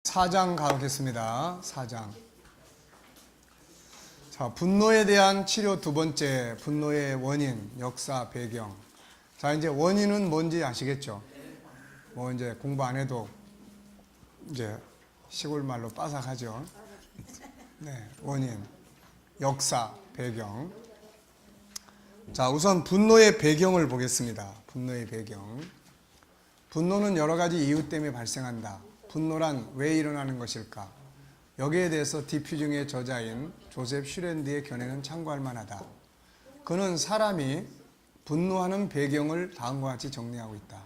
4장 가겠습니다. 4장. 자, 분노에 대한 치료 두 번째, 분노의 원인, 역사, 배경. 자, 이제 원인은 뭔지 아시겠죠? 뭐 이제 공부 안 해도 이제 시골 말로 빠삭하죠. 네, 원인, 역사, 배경. 자, 우선 분노의 배경을 보겠습니다. 분노의 배경. 분노는 여러 가지 이유 때문에 발생한다. 분노란 왜 일어나는 것일까? 여기에 대해서 디퓨징의 저자인 조셉 슈랜드의 견해는 참고할 만하다. 그는 사람이 분노하는 배경을 다음과 같이 정리하고 있다.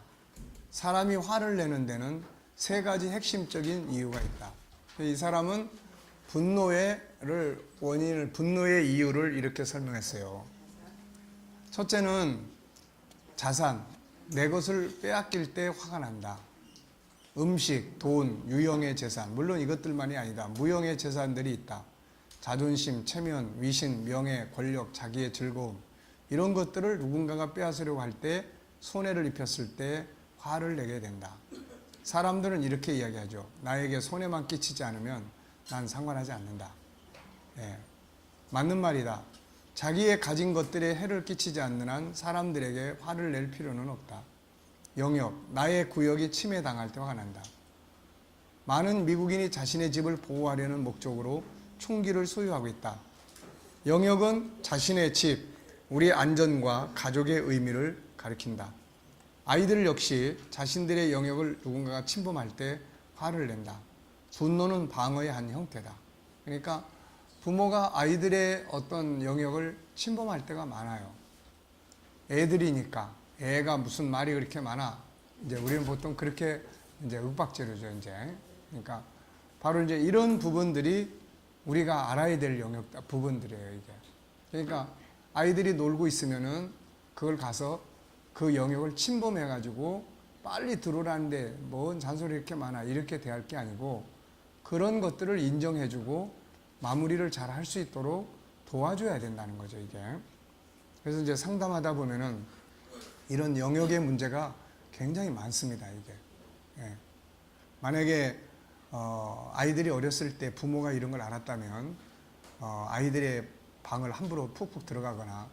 사람이 화를 내는 데는 세 가지 핵심적인 이유가 있다. 이 사람은 분노의 이유를 이렇게 설명했어요. 첫째는 자산, 내 것을 빼앗길 때 화가 난다. 음식, 돈, 유형의 재산, 물론 이것들만이 아니다. 무형의 재산들이 있다. 자존심, 체면, 위신, 명예, 권력, 자기의 즐거움, 이런 것들을 누군가가 빼앗으려고 할 때, 손해를 입혔을 때 화를 내게 된다. 사람들은 이렇게 이야기하죠. 나에게 손해만 끼치지 않으면 난 상관하지 않는다. 예, 맞는 말이다. 자기의 가진 것들에 해를 끼치지 않는 한 사람들에게 화를 낼 필요는 없다. 영역, 나의 구역이 침해당할 때 화가 난다. 많은 미국인이 자신의 집을 보호하려는 목적으로 총기를 소유하고 있다. 영역은 자신의 집, 우리의 안전과 가족의 의미를 가리킨다. 아이들 역시 자신들의 영역을 누군가가 침범할 때 화를 낸다. 분노는 방어의 한 형태다. 그러니까 부모가 아이들의 어떤 영역을 침범할 때가 많아요. 애들이니까. 애가 무슨 말이 그렇게 많아. 이제 우리는 보통 그렇게 이제 윽박지르죠, 이제. 그러니까 바로 이제 이런 부분들이 우리가 알아야 될 부분들이에요, 이게. 그러니까 아이들이 놀고 있으면은 그걸 가서 그 영역을 침범해가지고 빨리 들어오라는데 뭔 잔소리 이렇게 많아. 이렇게 대할 게 아니고 그런 것들을 인정해주고 마무리를 잘 할 수 있도록 도와줘야 된다는 거죠, 이게. 그래서 이제 상담하다 보면은 이런 영역의 문제가 굉장히 많습니다, 이게. 예. 만약에 아이들이 어렸을 때 부모가 이런 걸 알았다면 아이들의 방을 함부로 푹푹 들어가거나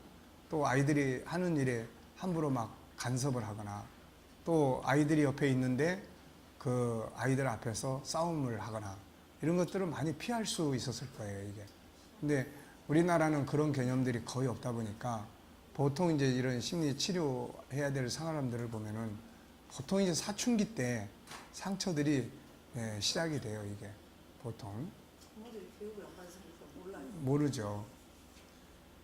또 아이들이 하는 일에 함부로 막 간섭을 하거나 또 아이들이 옆에 있는데 그 아이들 앞에서 싸움을 하거나 이런 것들을 많이 피할 수 있었을 거예요, 이게. 근데 우리나라는 그런 개념들이 거의 없다 보니까 보통 이제 이런 심리 치료해야 될 사람들을 보면은 보통 이제 사춘기 때 상처들이 시작이 돼요, 이게. 보통. 부모들이 교육을 안 받아서 몰라요. 모르죠.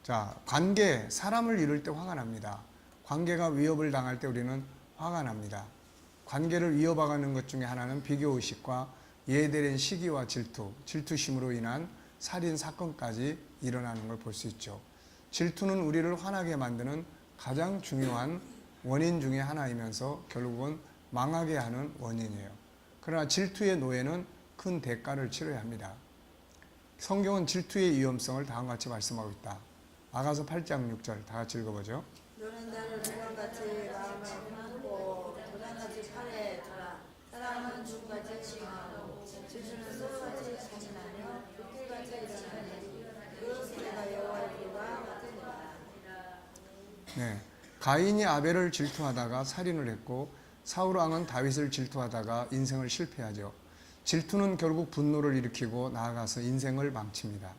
자, 관계, 사람을 이룰 때 화가 납니다. 관계가 위협을 당할 때 우리는 화가 납니다. 관계를 위협하는 것 중에 하나는 비교의식과 예외된 시기와 질투심으로 인한 살인 사건까지 일어나는 걸 볼 수 있죠. 질투는 우리를 화나게 만드는 가장 중요한 원인 중에 하나이면서 결국은 망하게 하는 원인이에요. 그러나 질투의 노예는 큰 대가를 치러야 합니다. 성경은 질투의 위험성을 다음과 같이 말씀하고 있다. 아가서 8장 6절 다 같이 읽어보죠. 너는 나를 도망같이 마음에 품고 도장같이 팔에 두라. 사랑은 죽같이 칭하고 질투는 소같이 잔인하며 불같이 일어나니 그 소리가 여호와의 불과 같으니라. 네, 가인이 아벨을 질투하다가 살인을 했고 사울 왕은 다윗을 질투하다가 인생을 실패하죠. 질투는 결국 분노를 일으키고 나아가서 인생을 망칩니다.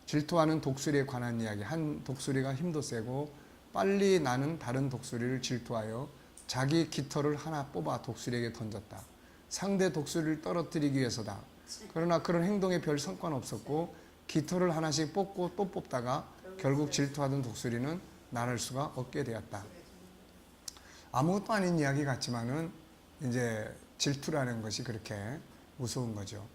질투하는 독수리에 관한 이야기. 한 독수리가 힘도 세고 빨리 나는 다른 독수리를 질투하여 자기 깃털을 하나 뽑아 독수리에게 던졌다. 상대 독수리를 떨어뜨리기 위해서다. 그러나 그런 행동에 별 성과는 없었고 깃털을 하나씩 뽑고 또 뽑다가 결국 질투하던 독수리는 나를 수가 없게 되었다. 아무것도 아닌 이야기 같지만은 이제 질투라는 것이 그렇게 무서운 거죠.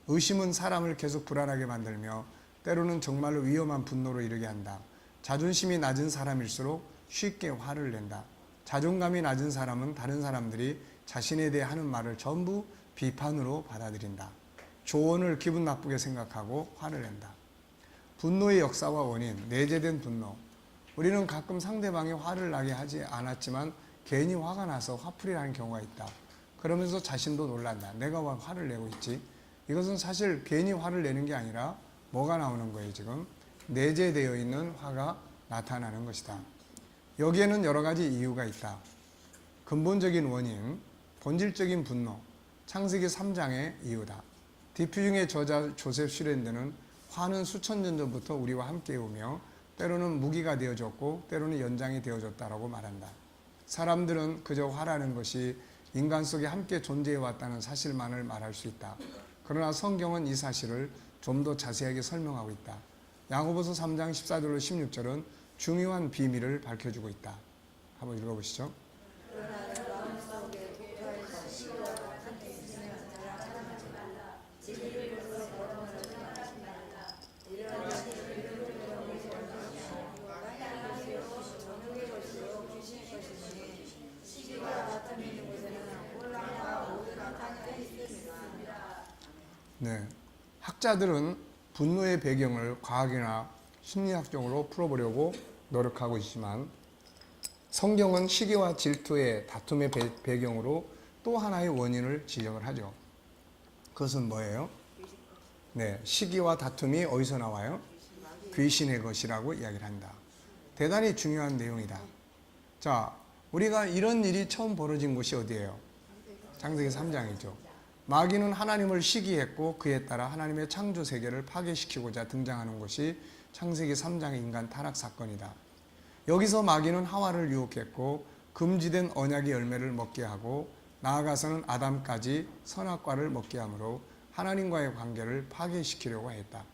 의심은 사람을 계속 불안하게 만들며 때로는 정말로 위험한 분노로 이르게 한다. 자존심이 낮은 사람일수록 쉽게 화를 낸다. 자존감이 낮은 사람은 다른 사람들이 자신에 대해 하는 말을 전부 비판으로 받아들인다. 조언을 기분 나쁘게 생각하고 화를 낸다. 분노의 역사와 원인, 내재된 분노. 우리는 가끔 상대방이 화를 나게 하지 않았지만 괜히 화가 나서 화풀이를 하는 경우가 있다. 그러면서 자신도 놀란다. 내가 왜 화를 내고 있지? 이것은 사실 괜히 화를 내는 게 아니라 뭐가 나오는 거예요, 지금? 내재되어 있는 화가 나타나는 것이다. 여기에는 여러 가지 이유가 있다. 근본적인 원인, 본질적인 분노, 창세기 3장의 이유다. 디퓨징의 저자 조셉 슈랜드는 화는 수천 년 전부터 우리와 함께 오며 때로는 무기가 되어졌고 때로는 연장이 되어졌다라고 말한다. 사람들은 그저 화라는 것이 인간 속에 함께 존재해 왔다는 사실만을 말할 수 있다. 그러나 성경은 이 사실을 좀 더 자세하게 설명하고 있다. 야고보서 3장 14절로 16절은 중요한 비밀을 밝혀주고 있다. 한번 읽어보시죠. 네, 학자들은 분노의 배경을 과학이나 심리학적으로 풀어보려고 노력하고 있지만 성경은 시기와 질투의 다툼의 배경으로 또 하나의 원인을 지적을 하죠. 그것은 뭐예요? 네, 시기와 다툼이 어디서 나와요? 귀신의 것이라고 이야기를 한다. 대단히 중요한 내용이다. 자, 우리가 이런 일이 처음 벌어진 곳이 어디예요? 창세기 3장이죠. 마귀는 하나님을 시기했고 그에 따라 하나님의 창조 세계를 파괴시키고자 등장하는 것이 창세기 3장의 인간 타락 사건이다. 여기서 마귀는 하와를 유혹했고 금지된 언약의 열매를 먹게 하고 나아가서는 아담까지 선악과를 먹게 하므로 하나님과의 관계를 파괴시키려고 했다.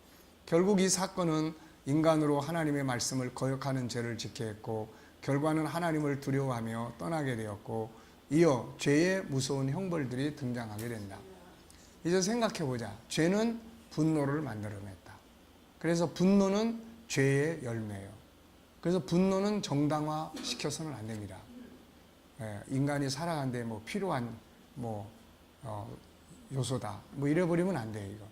결국 이 사건은 인간으로 하나님의 말씀을 거역하는 죄를 짓게 했고 결과는 하나님을 두려워하며 떠나게 되었고 이어 죄의 무서운 형벌들이 등장하게 된다. 이제 생각해보자. 죄는 분노를 만들어냈다. 그래서 분노는 죄의 열매예요. 그래서 분노는 정당화시켜서는 안 됩니다. 인간이 살아가는데 뭐 필요한 요소다. 뭐 이래버리면 안 돼요, 이거.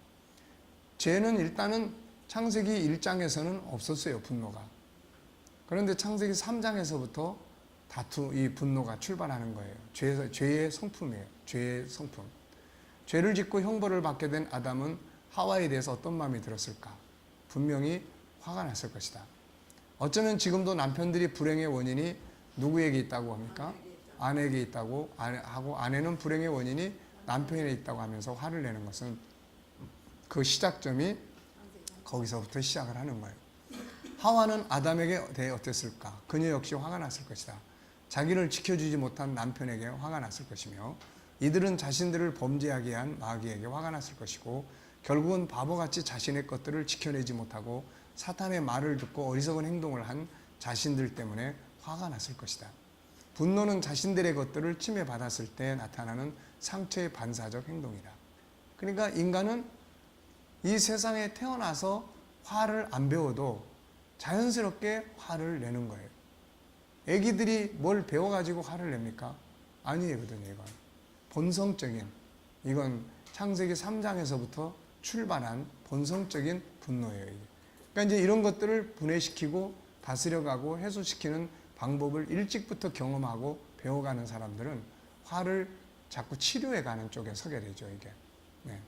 죄는 일단은 창세기 1장에서는 없었어요, 분노가. 그런데 창세기 3장에서부터 이 분노가 출발하는 거예요. 죄의 성품이에요. 죄의 성품. 죄를 짓고 형벌을 받게 된 아담은 하와에 대해서 어떤 마음이 들었을까? 분명히 화가 났을 것이다. 어쩌면 지금도 남편들이 불행의 원인이 누구에게 있다고 합니까? 아내에게 있다고 하고 아내는 불행의 원인이 남편에 있다고 하면서 화를 내는 것은 그 시작점이 거기서부터 시작을 하는 거예요. 하와는 아담에게 대해 어땠을까? 그녀 역시 화가 났을 것이다. 자기를 지켜주지 못한 남편에게 화가 났을 것이며 이들은 자신들을 범죄하게 한 마귀에게 화가 났을 것이고 결국은 바보같이 자신의 것들을 지켜내지 못하고 사탄의 말을 듣고 어리석은 행동을 한 자신들 때문에 화가 났을 것이다. 분노는 자신들의 것들을 침해받았을 때 나타나는 상처의 반사적 행동이다. 그러니까 인간은 이 세상에 태어나서 화를 안 배워도 자연스럽게 화를 내는 거예요. 애기들이 뭘 배워가지고 화를 냅니까? 아니거든요, 이건. 본성적인, 이건 창세기 3장에서부터 출발한 본성적인 분노예요. 이게. 그러니까 이제 이런 것들을 분해시키고 다스려가고 해소시키는 방법을 일찍부터 경험하고 배워가는 사람들은 화를 자꾸 치료해가는 쪽에 서게 되죠, 이게. 네.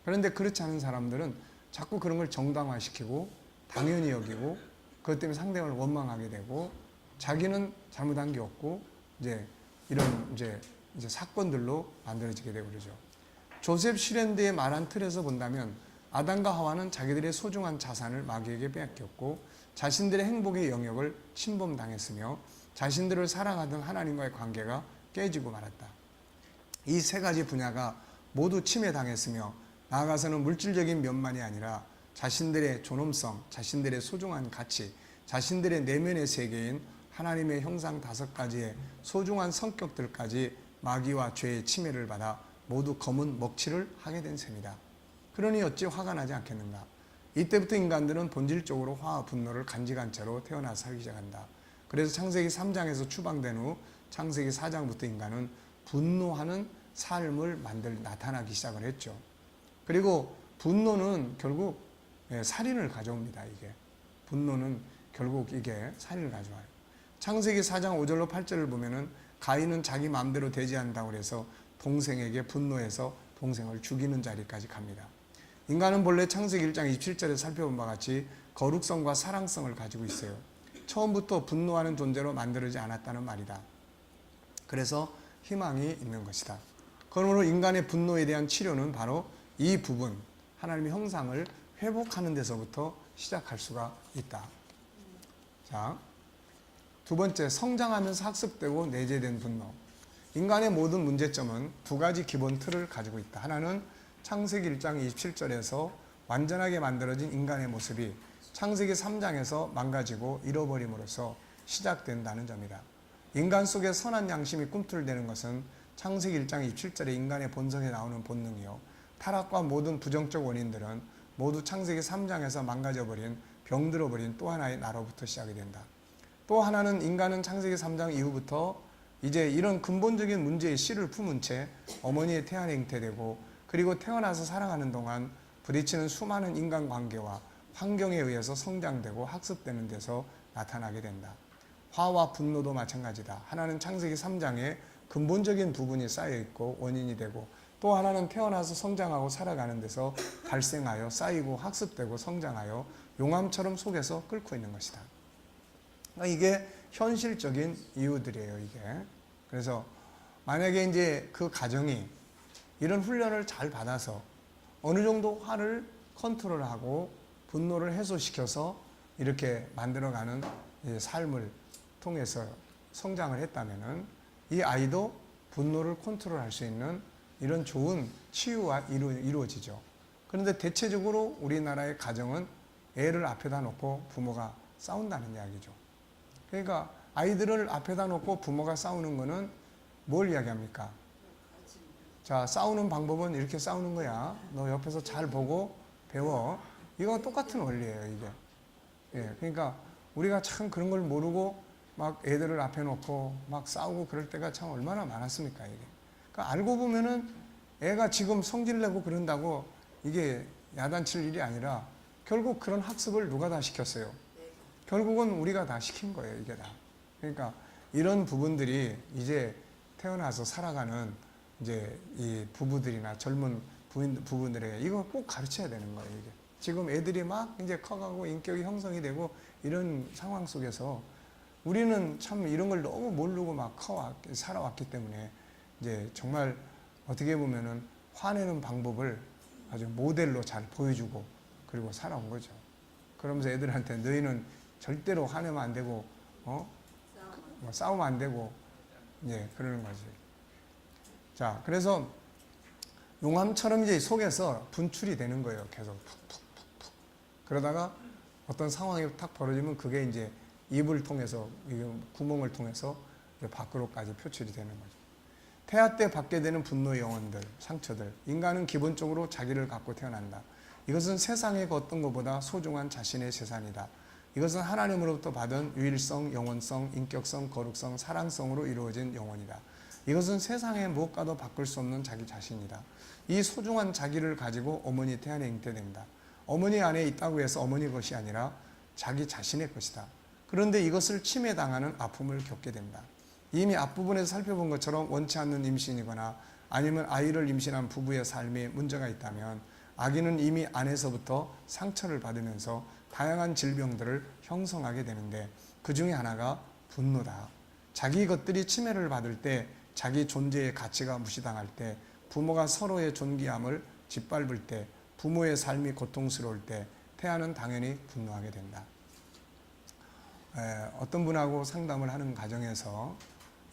그런데 그렇지 않은 사람들은 자꾸 그런 걸 정당화시키고 당연히 여기고 그것 때문에 상대방을 원망하게 되고 자기는 잘못한 게 없고 이런 사건들로 만들어지게 되고 그러죠. 조셉 슈랜드의 말한 틀에서 본다면 아담과 하와는 자기들의 소중한 자산을 마귀에게 빼앗겼고 자신들의 행복의 영역을 침범당했으며 자신들을 사랑하던 하나님과의 관계가 깨지고 말았다. 이 세 가지 분야가 모두 침해당했으며 나아가서는 물질적인 면만이 아니라 자신들의 존엄성, 자신들의 소중한 가치, 자신들의 내면의 세계인 하나님의 형상 5가지의 소중한 성격들까지 마귀와 죄의 침해를 받아 모두 검은 먹칠을 하게 된 셈이다. 그러니 어찌 화가 나지 않겠는가? 이때부터 인간들은 본질적으로 화와 분노를 간직한 채로 태어나 살기 시작한다. 그래서 창세기 3장에서 추방된 후 창세기 4장부터 인간은 분노하는 삶을 나타나기 시작을 했죠. 그리고 분노는 결국 살인을 가져옵니다. 이게 분노는 결국 이게 살인을 가져와요. 창세기 4장 5절로 8절을 보면은 가인은 자기 마음대로 되지 않는다고 해서 동생에게 분노해서 동생을 죽이는 자리까지 갑니다. 인간은 본래 창세기 1장 27절에 살펴본 바와 같이 거룩성과 사랑성을 가지고 있어요. 처음부터 분노하는 존재로 만들어지지 않았다는 말이다. 그래서 희망이 있는 것이다. 그러므로 인간의 분노에 대한 치료는 바로 이 부분, 하나님의 형상을 회복하는 데서부터 시작할 수가 있다. 자, 두 번째, 성장하면서 학습되고 내재된 분노. 인간의 모든 문제점은 두 가지 기본 틀을 가지고 있다. 하나는 창세기 1장 27절에서 완전하게 만들어진 인간의 모습이 창세기 3장에서 망가지고 잃어버림으로써 시작된다는 점이다. 인간 속에 선한 양심이 꿈틀대는 것은 창세기 1장 27절의 인간의 본성에 나오는 본능이요. 타락과 모든 부정적 원인들은 모두 창세기 3장에서 망가져버린 병들어버린 또 하나의 나로부터 시작이 된다. 또 하나는 인간은 창세기 3장 이후부터 이제 이런 근본적인 문제의 씨를 품은 채 어머니의 태안에 잉태되고 그리고 태어나서 살아가는 동안 부딪히는 수많은 인간관계와 환경에 의해서 성장되고 학습되는 데서 나타나게 된다. 화와 분노도 마찬가지다. 하나는 창세기 3장에 근본적인 부분이 쌓여있고 원인이 되고 또 하나는 태어나서 성장하고 살아가는 데서 발생하여 쌓이고 학습되고 성장하여 용암처럼 속에서 끓고 있는 것이다. 이게 현실적인 이유들이에요, 이게. 그래서 만약에 이제 그 가정이 이런 훈련을 잘 받아서 어느 정도 화를 컨트롤하고 분노를 해소시켜서 이렇게 만들어가는 삶을 통해서 성장을 했다면은 이 아이도 분노를 컨트롤할 수 있는 이런 좋은 치유가 이루어지죠. 그런데 대체적으로 우리나라의 가정은 애를 앞에다 놓고 부모가 싸운다는 이야기죠. 그러니까 아이들을 앞에다 놓고 부모가 싸우는 거는 뭘 이야기합니까? 자, 싸우는 방법은 이렇게 싸우는 거야. 너 옆에서 잘 보고 배워. 이거 똑같은 원리예요, 이게. 예, 그러니까 우리가 참 그런 걸 모르고 막 애들을 앞에 놓고 막 싸우고 그럴 때가 참 얼마나 많았습니까, 이게. 그러니까 알고 보면은 애가 지금 성질 내고 그런다고 이게 야단칠 일이 아니라 결국 그런 학습을 누가 다 시켰어요? 결국은 우리가 다 시킨 거예요, 이게 다. 그러니까 이런 부분들이 이제 태어나서 살아가는 이제 이 부부들이나 젊은 부부들에게 이거 꼭 가르쳐야 되는 거예요, 이게. 지금 애들이 막 이제 커가고 인격이 형성이 되고 이런 상황 속에서 우리는 참 이런 걸 너무 모르고 막 살아왔기 때문에 이제 정말 어떻게 보면은 화내는 방법을 아주 모델로 잘 보여주고 그리고 살아온 거죠. 그러면서 애들한테 너희는 절대로 화내면 안 되고, 싸우면 안 되고, 예, 그러는 거지. 자, 그래서 용암처럼 이제 속에서 분출이 되는 거예요. 계속 푹푹푹푹. 그러다가 어떤 상황이 탁 벌어지면 그게 이제 입을 통해서, 구멍을 통해서 밖으로까지 표출이 되는 거죠. 태아 때 받게 되는 분노의 영혼들, 상처들. 인간은 기본적으로 자기를 갖고 태어난다. 이것은 세상의 어떤 것보다 소중한 자신의 재산이다. 이것은 하나님으로부터 받은 유일성, 영원성, 인격성, 거룩성, 사랑성으로 이루어진 영혼이다. 이것은 세상의 무엇과도 바꿀 수 없는 자기 자신이다. 이 소중한 자기를 가지고 어머니 태안에 잉태된다. 어머니 안에 있다고 해서 어머니 것이 아니라 자기 자신의 것이다. 그런데 이것을 침해당하는 아픔을 겪게 된다. 이미 앞부분에서 살펴본 것처럼 원치 않는 임신이거나 아니면 아이를 임신한 부부의 삶에 문제가 있다면 아기는 이미 안에서부터 상처를 받으면서 다양한 질병들을 형성하게 되는데 그 중에 하나가 분노다. 자기 것들이 침해를 받을 때, 자기 존재의 가치가 무시당할 때, 부모가 서로의 존귀함을 짓밟을 때, 부모의 삶이 고통스러울 때 태아는 당연히 분노하게 된다. 어떤 분하고 상담을 하는 과정에서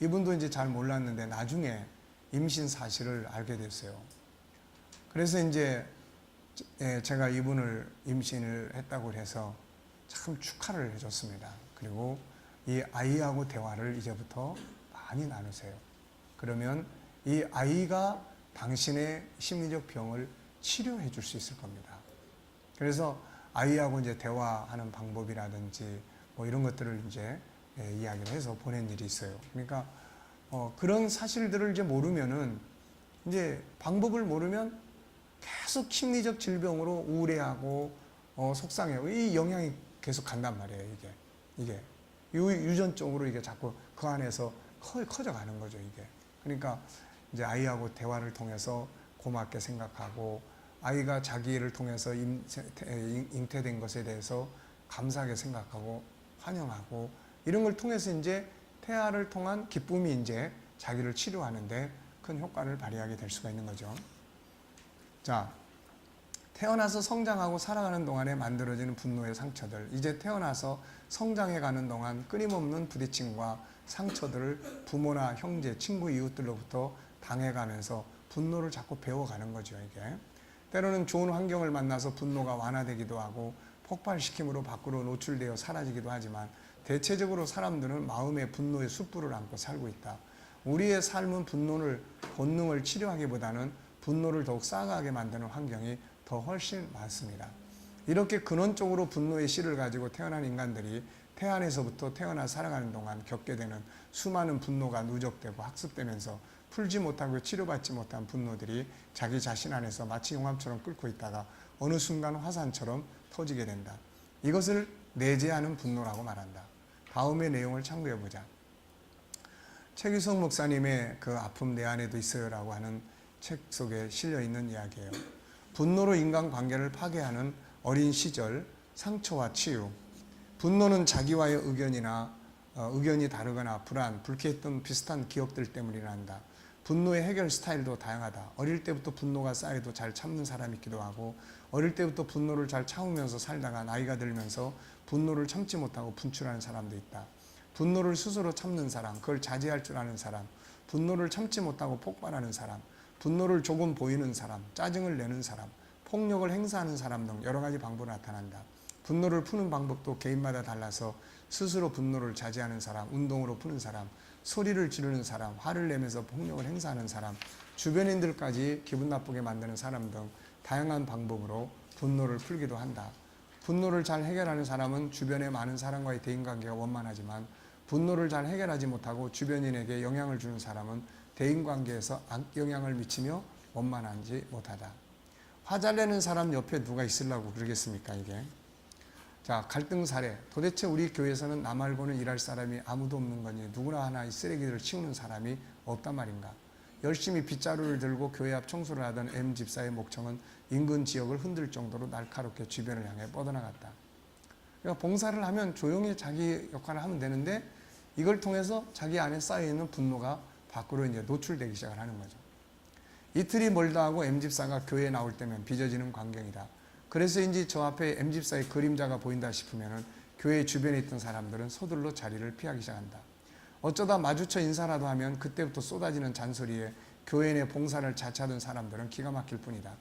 이분도 이제 잘 몰랐는데 나중에 임신 사실을 알게 됐어요. 그래서 이제 제가 이분을 임신을 했다고 해서 참 축하를 해줬습니다. 그리고 이 아이하고 대화를 이제부터 많이 나누세요. 그러면 이 아이가 당신의 심리적 병을 치료해 줄 수 있을 겁니다. 그래서 아이하고 이제 대화하는 방법이라든지 뭐 이런 것들을 이제 이야기를 해서 보낸 일이 있어요. 그러니까 그런 사실들을 이제 모르면은 이제 방법을 모르면 계속 심리적 질병으로 우울해하고 속상해하고 이 영향이 계속 간단 말이에요. 이게 유전적으로 이게 자꾸 그 안에서 커져가는 거죠. 이게. 그러니까 이제 아이하고 대화를 통해서 고맙게 생각하고 아이가 자기를 통해서 잉태된 것에 대해서 감사하게 생각하고 환영하고 이런 걸 통해서 이제 태아를 통한 기쁨이 이제 자기를 치료하는데 큰 효과를 발휘하게 될 수가 있는 거죠. 자, 태어나서 성장하고 살아가는 동안에 만들어지는 분노의 상처들, 이제 태어나서 성장해가는 동안 끊임없는 부딪힘과 상처들을 부모나 형제, 친구, 이웃들로부터 당해가면서 분노를 자꾸 배워가는 거죠. 이게 때로는 좋은 환경을 만나서 분노가 완화되기도 하고 폭발시킴으로 밖으로 노출되어 사라지기도 하지만 대체적으로 사람들은 마음의 분노의 숯불을 안고 살고 있다. 우리의 삶은 본능을 치료하기보다는 분노를 더욱 쌓아가게 만드는 환경이 더 훨씬 많습니다. 이렇게 근원적으로 분노의 씨를 가지고 태어난 인간들이 태안에서부터 태어나 살아가는 동안 겪게 되는 수많은 분노가 누적되고 학습되면서 풀지 못하고 치료받지 못한 분노들이 자기 자신 안에서 마치 용암처럼 끓고 있다가 어느 순간 화산처럼 터지게 된다. 이것을 내재하는 분노라고 말한다. 다음의 내용을 참고해보자. 최규석 목사님의 그 아픔 내 안에도 있어요라고 하는 책 속에 실려있는 이야기예요. 분노로 인간관계를 파괴하는 어린 시절, 상처와 치유. 분노는 자기와의 의견이 다르거나 불안, 불쾌했던 비슷한 기억들 때문이 난다. 분노의 해결 스타일도 다양하다. 어릴 때부터 분노가 쌓여도 잘 참는 사람이 있기도 하고 어릴 때부터 분노를 잘 참으면서 살다가 나이가 들면서 분노를 참지 못하고 분출하는 사람도 있다. 분노를 스스로 참는 사람, 그걸 자제할 줄 아는 사람, 분노를 참지 못하고 폭발하는 사람, 분노를 조금 보이는 사람, 짜증을 내는 사람, 폭력을 행사하는 사람 등 여러 가지 방법으로 나타난다. 분노를 푸는 방법도 개인마다 달라서 스스로 분노를 자제하는 사람, 운동으로 푸는 사람, 소리를 지르는 사람, 화를 내면서 폭력을 행사하는 사람, 주변인들까지 기분 나쁘게 만드는 사람 등 다양한 방법으로 분노를 풀기도 한다. 분노를 잘 해결하는 사람은 주변의 많은 사람과의 대인관계가 원만하지만 분노를 잘 해결하지 못하고 주변인에게 영향을 주는 사람은 대인관계에서 악영향을 미치며 원만하지 못하다. 화 잘 내는 사람 옆에 누가 있으려고 그러겠습니까, 이게? 자, 갈등 사례. 도대체 우리 교회에서는 나 말고는 일할 사람이 아무도 없는 거니 누구나 하나 이 쓰레기들을 치우는 사람이 없단 말인가? 열심히 빗자루를 들고 교회 앞 청소를 하던 M 집사의 목청은 인근 지역을 흔들 정도로 날카롭게 주변을 향해 뻗어나갔다. 그러니까 봉사를 하면 조용히 자기 역할을 하면 되는데 이걸 통해서 자기 안에 쌓여있는 분노가 밖으로 이제 노출되기 시작을 하는 거죠. 이틀이 멀다 하고 M집사가 교회에 나올 때면 빚어지는 광경이다. 그래서인지 저 앞에 M집사의 그림자가 보인다 싶으면 교회 주변에 있던 사람들은 서둘러 자리를 피하기 시작한다. 어쩌다 마주쳐 인사라도 하면 그때부터 쏟아지는 잔소리에 교회 내 봉사를 자처하던 사람들은 기가 막힐 뿐이다.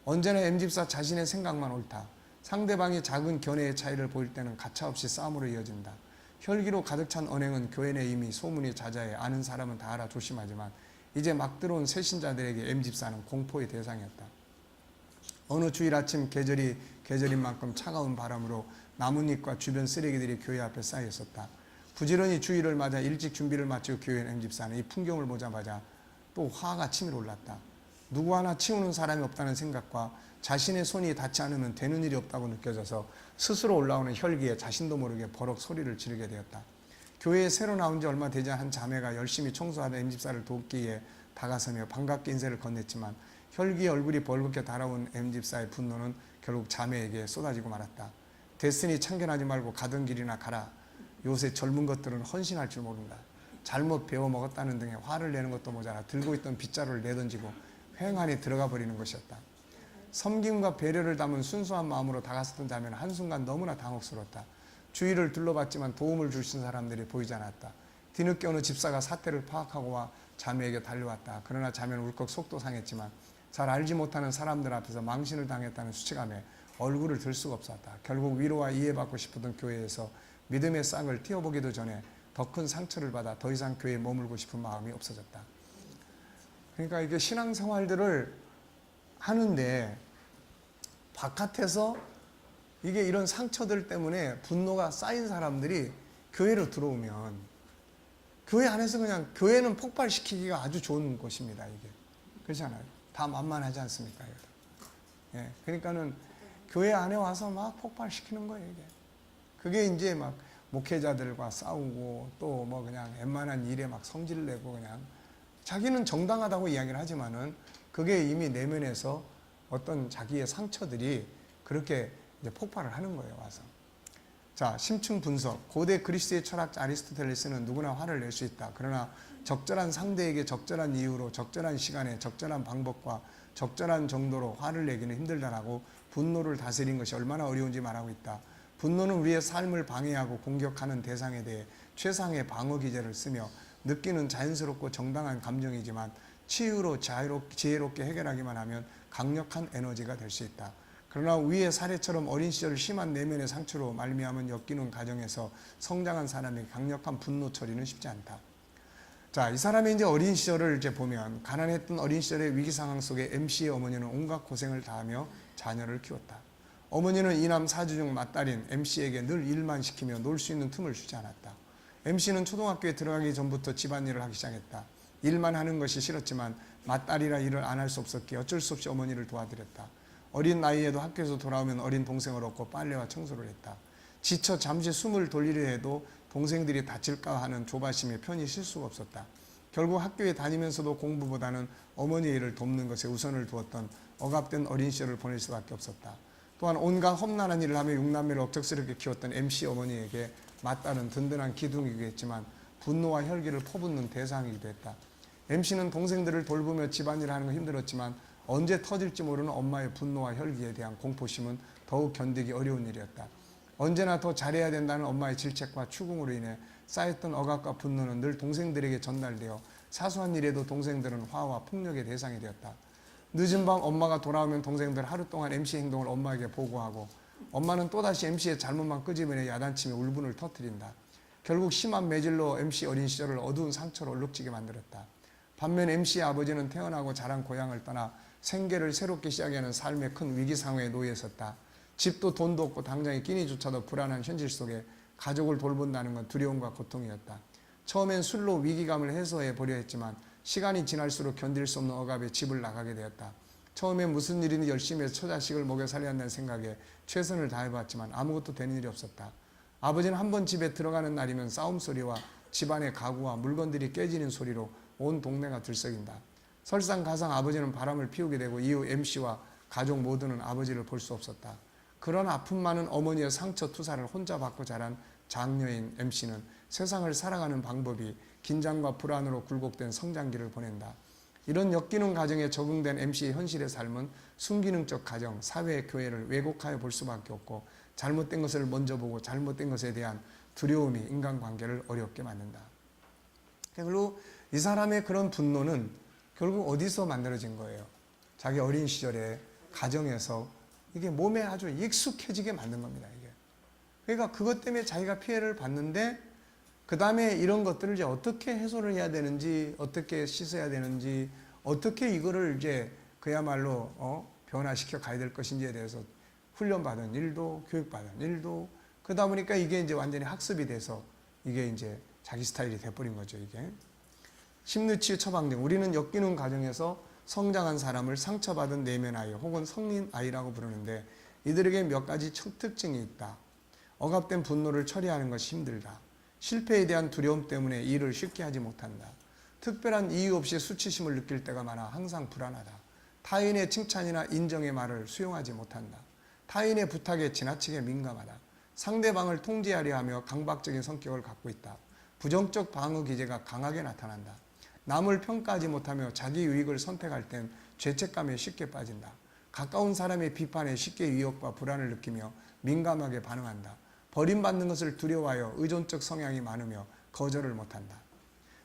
언제나 M집사 자신의 생각만 옳다. 상대방이 작은 견해의 차이를 보일 때는 가차없이 싸움으로 이어진다. 혈기로 가득 찬 언행은 교회 내 이미 소문이 자자해 아는 사람은 다 알아 조심하지만 이제 막 들어온 새신자들에게 M집사는 공포의 대상이었다. 어느 주일 아침 계절인 만큼 차가운 바람으로 나뭇잎과 주변 쓰레기들이 교회 앞에 쌓여 있었다. 부지런히 주일을 맞아 일찍 준비를 마치고 교회 온 M집사는 이 풍경을 보자마자 또 화가 치밀어 올랐다. 누구 하나 치우는 사람이 없다는 생각과 자신의 손이 닿지 않으면 되는 일이 없다고 느껴져서 스스로 올라오는 혈기에 자신도 모르게 버럭 소리를 지르게 되었다. 교회에 새로 나온 지 얼마 되지 않은 한 자매가 열심히 청소하던 M집사를 돕기 위해 다가서며 반갑게 인사를 건넸지만 혈기의 얼굴이 벌겋게 달아온 M집사의 분노는 결국 자매에게 쏟아지고 말았다. 됐으니 참견하지 말고 가던 길이나 가라. 요새 젊은 것들은 헌신할 줄 모른다. 잘못 배워 먹었다는 등의 화를 내는 것도 모자라 들고 있던 빗자루를 내던지고 횡하니 들어가 버리는 것이었다. 섬김과 배려를 담은 순수한 마음으로 다가섰던 자매는 한순간 너무나 당혹스러웠다. 주위를 둘러봤지만 도움을 주신 사람들이 보이지 않았다. 뒤늦게 어느 집사가 사태를 파악하고 와 자매에게 달려왔다. 그러나 자매는 울컥 속도 상했지만 잘 알지 못하는 사람들 앞에서 망신을 당했다는 수치감에 얼굴을 들 수가 없었다. 결국 위로와 이해받고 싶었던 교회에서 믿음의 싹을 틔워보기도 전에 더 큰 상처를 받아 더 이상 교회에 머물고 싶은 마음이 없어졌다. 그러니까 이게 신앙생활들을 하는데 바깥에서 이게 이런 상처들 때문에 분노가 쌓인 사람들이 교회로 들어오면 교회 안에서 그냥 교회는 폭발시키기가 아주 좋은 곳입니다. 이게 그렇지 않아요? 다 만만하지 않습니까? 예, 그러니까는 교회 안에 와서 막 폭발시키는 거예요. 이게 그게 이제 막 목회자들과 싸우고 또 뭐 그냥 웬만한 일에 막 성질 내고 그냥 자기는 정당하다고 이야기를 하지만은 그게 이미 내면에서 어떤 자기의 상처들이 그렇게 이제 폭발을 하는 거예요, 와서. 자, 심층 분석. 고대 그리스의 철학자 아리스토텔레스는 누구나 화를 낼 수 있다. 그러나 적절한 상대에게 적절한 이유로 적절한 시간에 적절한 방법과 적절한 정도로 화를 내기는 힘들다라고 분노를 다스리는 것이 얼마나 어려운지 말하고 있다. 분노는 우리의 삶을 방해하고 공격하는 대상에 대해 최상의 방어 기제를 쓰며 느끼는 자연스럽고 정당한 감정이지만 치유로 지혜롭게 해결하기만 하면 강력한 에너지가 될 수 있다. 그러나 위의 사례처럼 어린 시절 심한 내면의 상처로 말미암은 엮이는 가정에서 성장한 사람에게 강력한 분노 처리는 쉽지 않다. 자, 이 사람의 이제 어린 시절을 이제 보면 가난했던 어린 시절의 위기 상황 속에 MC의 어머니는 온갖 고생을 다하며 자녀를 키웠다. 어머니는 이남 사주 중 맏딸인 MC에게 늘 일만 시키며 놀 수 있는 틈을 주지 않았다. MC는 초등학교에 들어가기 전부터 집안일을 하기 시작했다. 일만 하는 것이 싫었지만 맏딸이라 일을 안 할 수 없었기에 어쩔 수 없이 어머니를 도와드렸다. 어린 나이에도 학교에서 돌아오면 어린 동생을 얻고 빨래와 청소를 했다. 지쳐 잠시 숨을 돌리려 해도 동생들이 다칠까 하는 조바심에 편히 쉴 수가 없었다. 결국 학교에 다니면서도 공부보다는 어머니의 일을 돕는 것에 우선을 두었던 억압된 어린 시절을 보낼 수밖에 없었다. 또한 온갖 험난한 일을 하며 6남매를 억척스럽게 키웠던 MC 어머니에게 맏딸은 든든한 기둥이기도 했지만 분노와 혈기를 퍼붓는 대상이기도 했다. MC는 동생들을 돌보며 집안일을 하는 건 힘들었지만 언제 터질지 모르는 엄마의 분노와 혈기에 대한 공포심은 더욱 견디기 어려운 일이었다. 언제나 더 잘해야 된다는 엄마의 질책과 추궁으로 인해 쌓였던 억압과 분노는 늘 동생들에게 전달되어 사소한 일에도 동생들은 화와 폭력의 대상이 되었다. 늦은 밤 엄마가 돌아오면 동생들 하루 동안 MC 행동을 엄마에게 보고하고 엄마는 또다시 MC의 잘못만 끄집어내 야단치며 울분을 터뜨린다. 결국 심한 매질로 MC 어린 시절을 어두운 상처로 얼룩지게 만들었다. 반면 MC의 아버지는 태어나고 자란 고향을 떠나 생계를 새롭게 시작하는 삶의 큰 위기 상황에 놓여 있었다. 집도 돈도 없고 당장에 끼니조차도 불안한 현실 속에 가족을 돌본다는 건 두려움과 고통이었다. 처음엔 술로 위기감을 해소해 보려 했지만 시간이 지날수록 견딜 수 없는 억압에 집을 나가게 되었다. 처음엔 무슨 일이든 열심히 해서 처자식을 먹여 살려야 한다는 생각에 최선을 다해봤지만 아무것도 되는 일이 없었다. 아버지는 한 번 집에 들어가는 날이면 싸움 소리와 집안의 가구와 물건들이 깨지는 소리로 온 동네가 들썩인다. 설상가상 아버지는 바람을 피우게 되고 이후 MC와 가족 모두는 아버지를 볼 수 없었다. 그런 아픔 많은 어머니의 상처 투사를 혼자 받고 자란 장녀인 MC는 세상을 살아가는 방법이 긴장과 불안으로 굴곡된 성장기를 보낸다. 이런 엮이는 가정에 적응된 MC의 현실의 삶은 순기능적 가정, 사회, 교회를 왜곡하여 볼 수밖에 없고 잘못된 것을 먼저 보고 잘못된 것에 대한 두려움이 인간관계를 어렵게 만든다. 결국 이 사람의 그런 분노는 결국 어디서 만들어진 거예요? 자기 어린 시절에 가정에서 이게 몸에 아주 익숙해지게 만든 겁니다. 이게. 그러니까 그것 때문에 자기가 피해를 받는데 그 다음에 이런 것들을 이제 어떻게 해소를 해야 되는지, 어떻게 씻어야 되는지, 어떻게 이거를 이제 그야말로 변화시켜 가야 될 것인지에 대해서 훈련받은 일도, 교육받은 일도, 그러다 보니까 이게 이제 완전히 학습이 돼서 이게 이제 자기 스타일이 돼버린 거죠, 이게. 심리치유 처방 등 우리는 엮이는 과정에서 성장한 사람을 상처받은 내면 아이 혹은 성인 아이라고 부르는데 이들에게 몇 가지 특징이 있다. 억압된 분노를 처리하는 것이 힘들다. 실패에 대한 두려움 때문에 일을 쉽게 하지 못한다. 특별한 이유 없이 수치심을 느낄 때가 많아 항상 불안하다. 타인의 칭찬이나 인정의 말을 수용하지 못한다. 타인의 부탁에 지나치게 민감하다. 상대방을 통제하려 하며 강박적인 성격을 갖고 있다. 부정적 방어 기제가 강하게 나타난다. 남을 평가하지 못하며 자기 유익을 선택할 땐 죄책감에 쉽게 빠진다. 가까운 사람의 비판에 쉽게 위협과 불안을 느끼며 민감하게 반응한다. 버림받는 것을 두려워하여 의존적 성향이 많으며 거절을 못한다.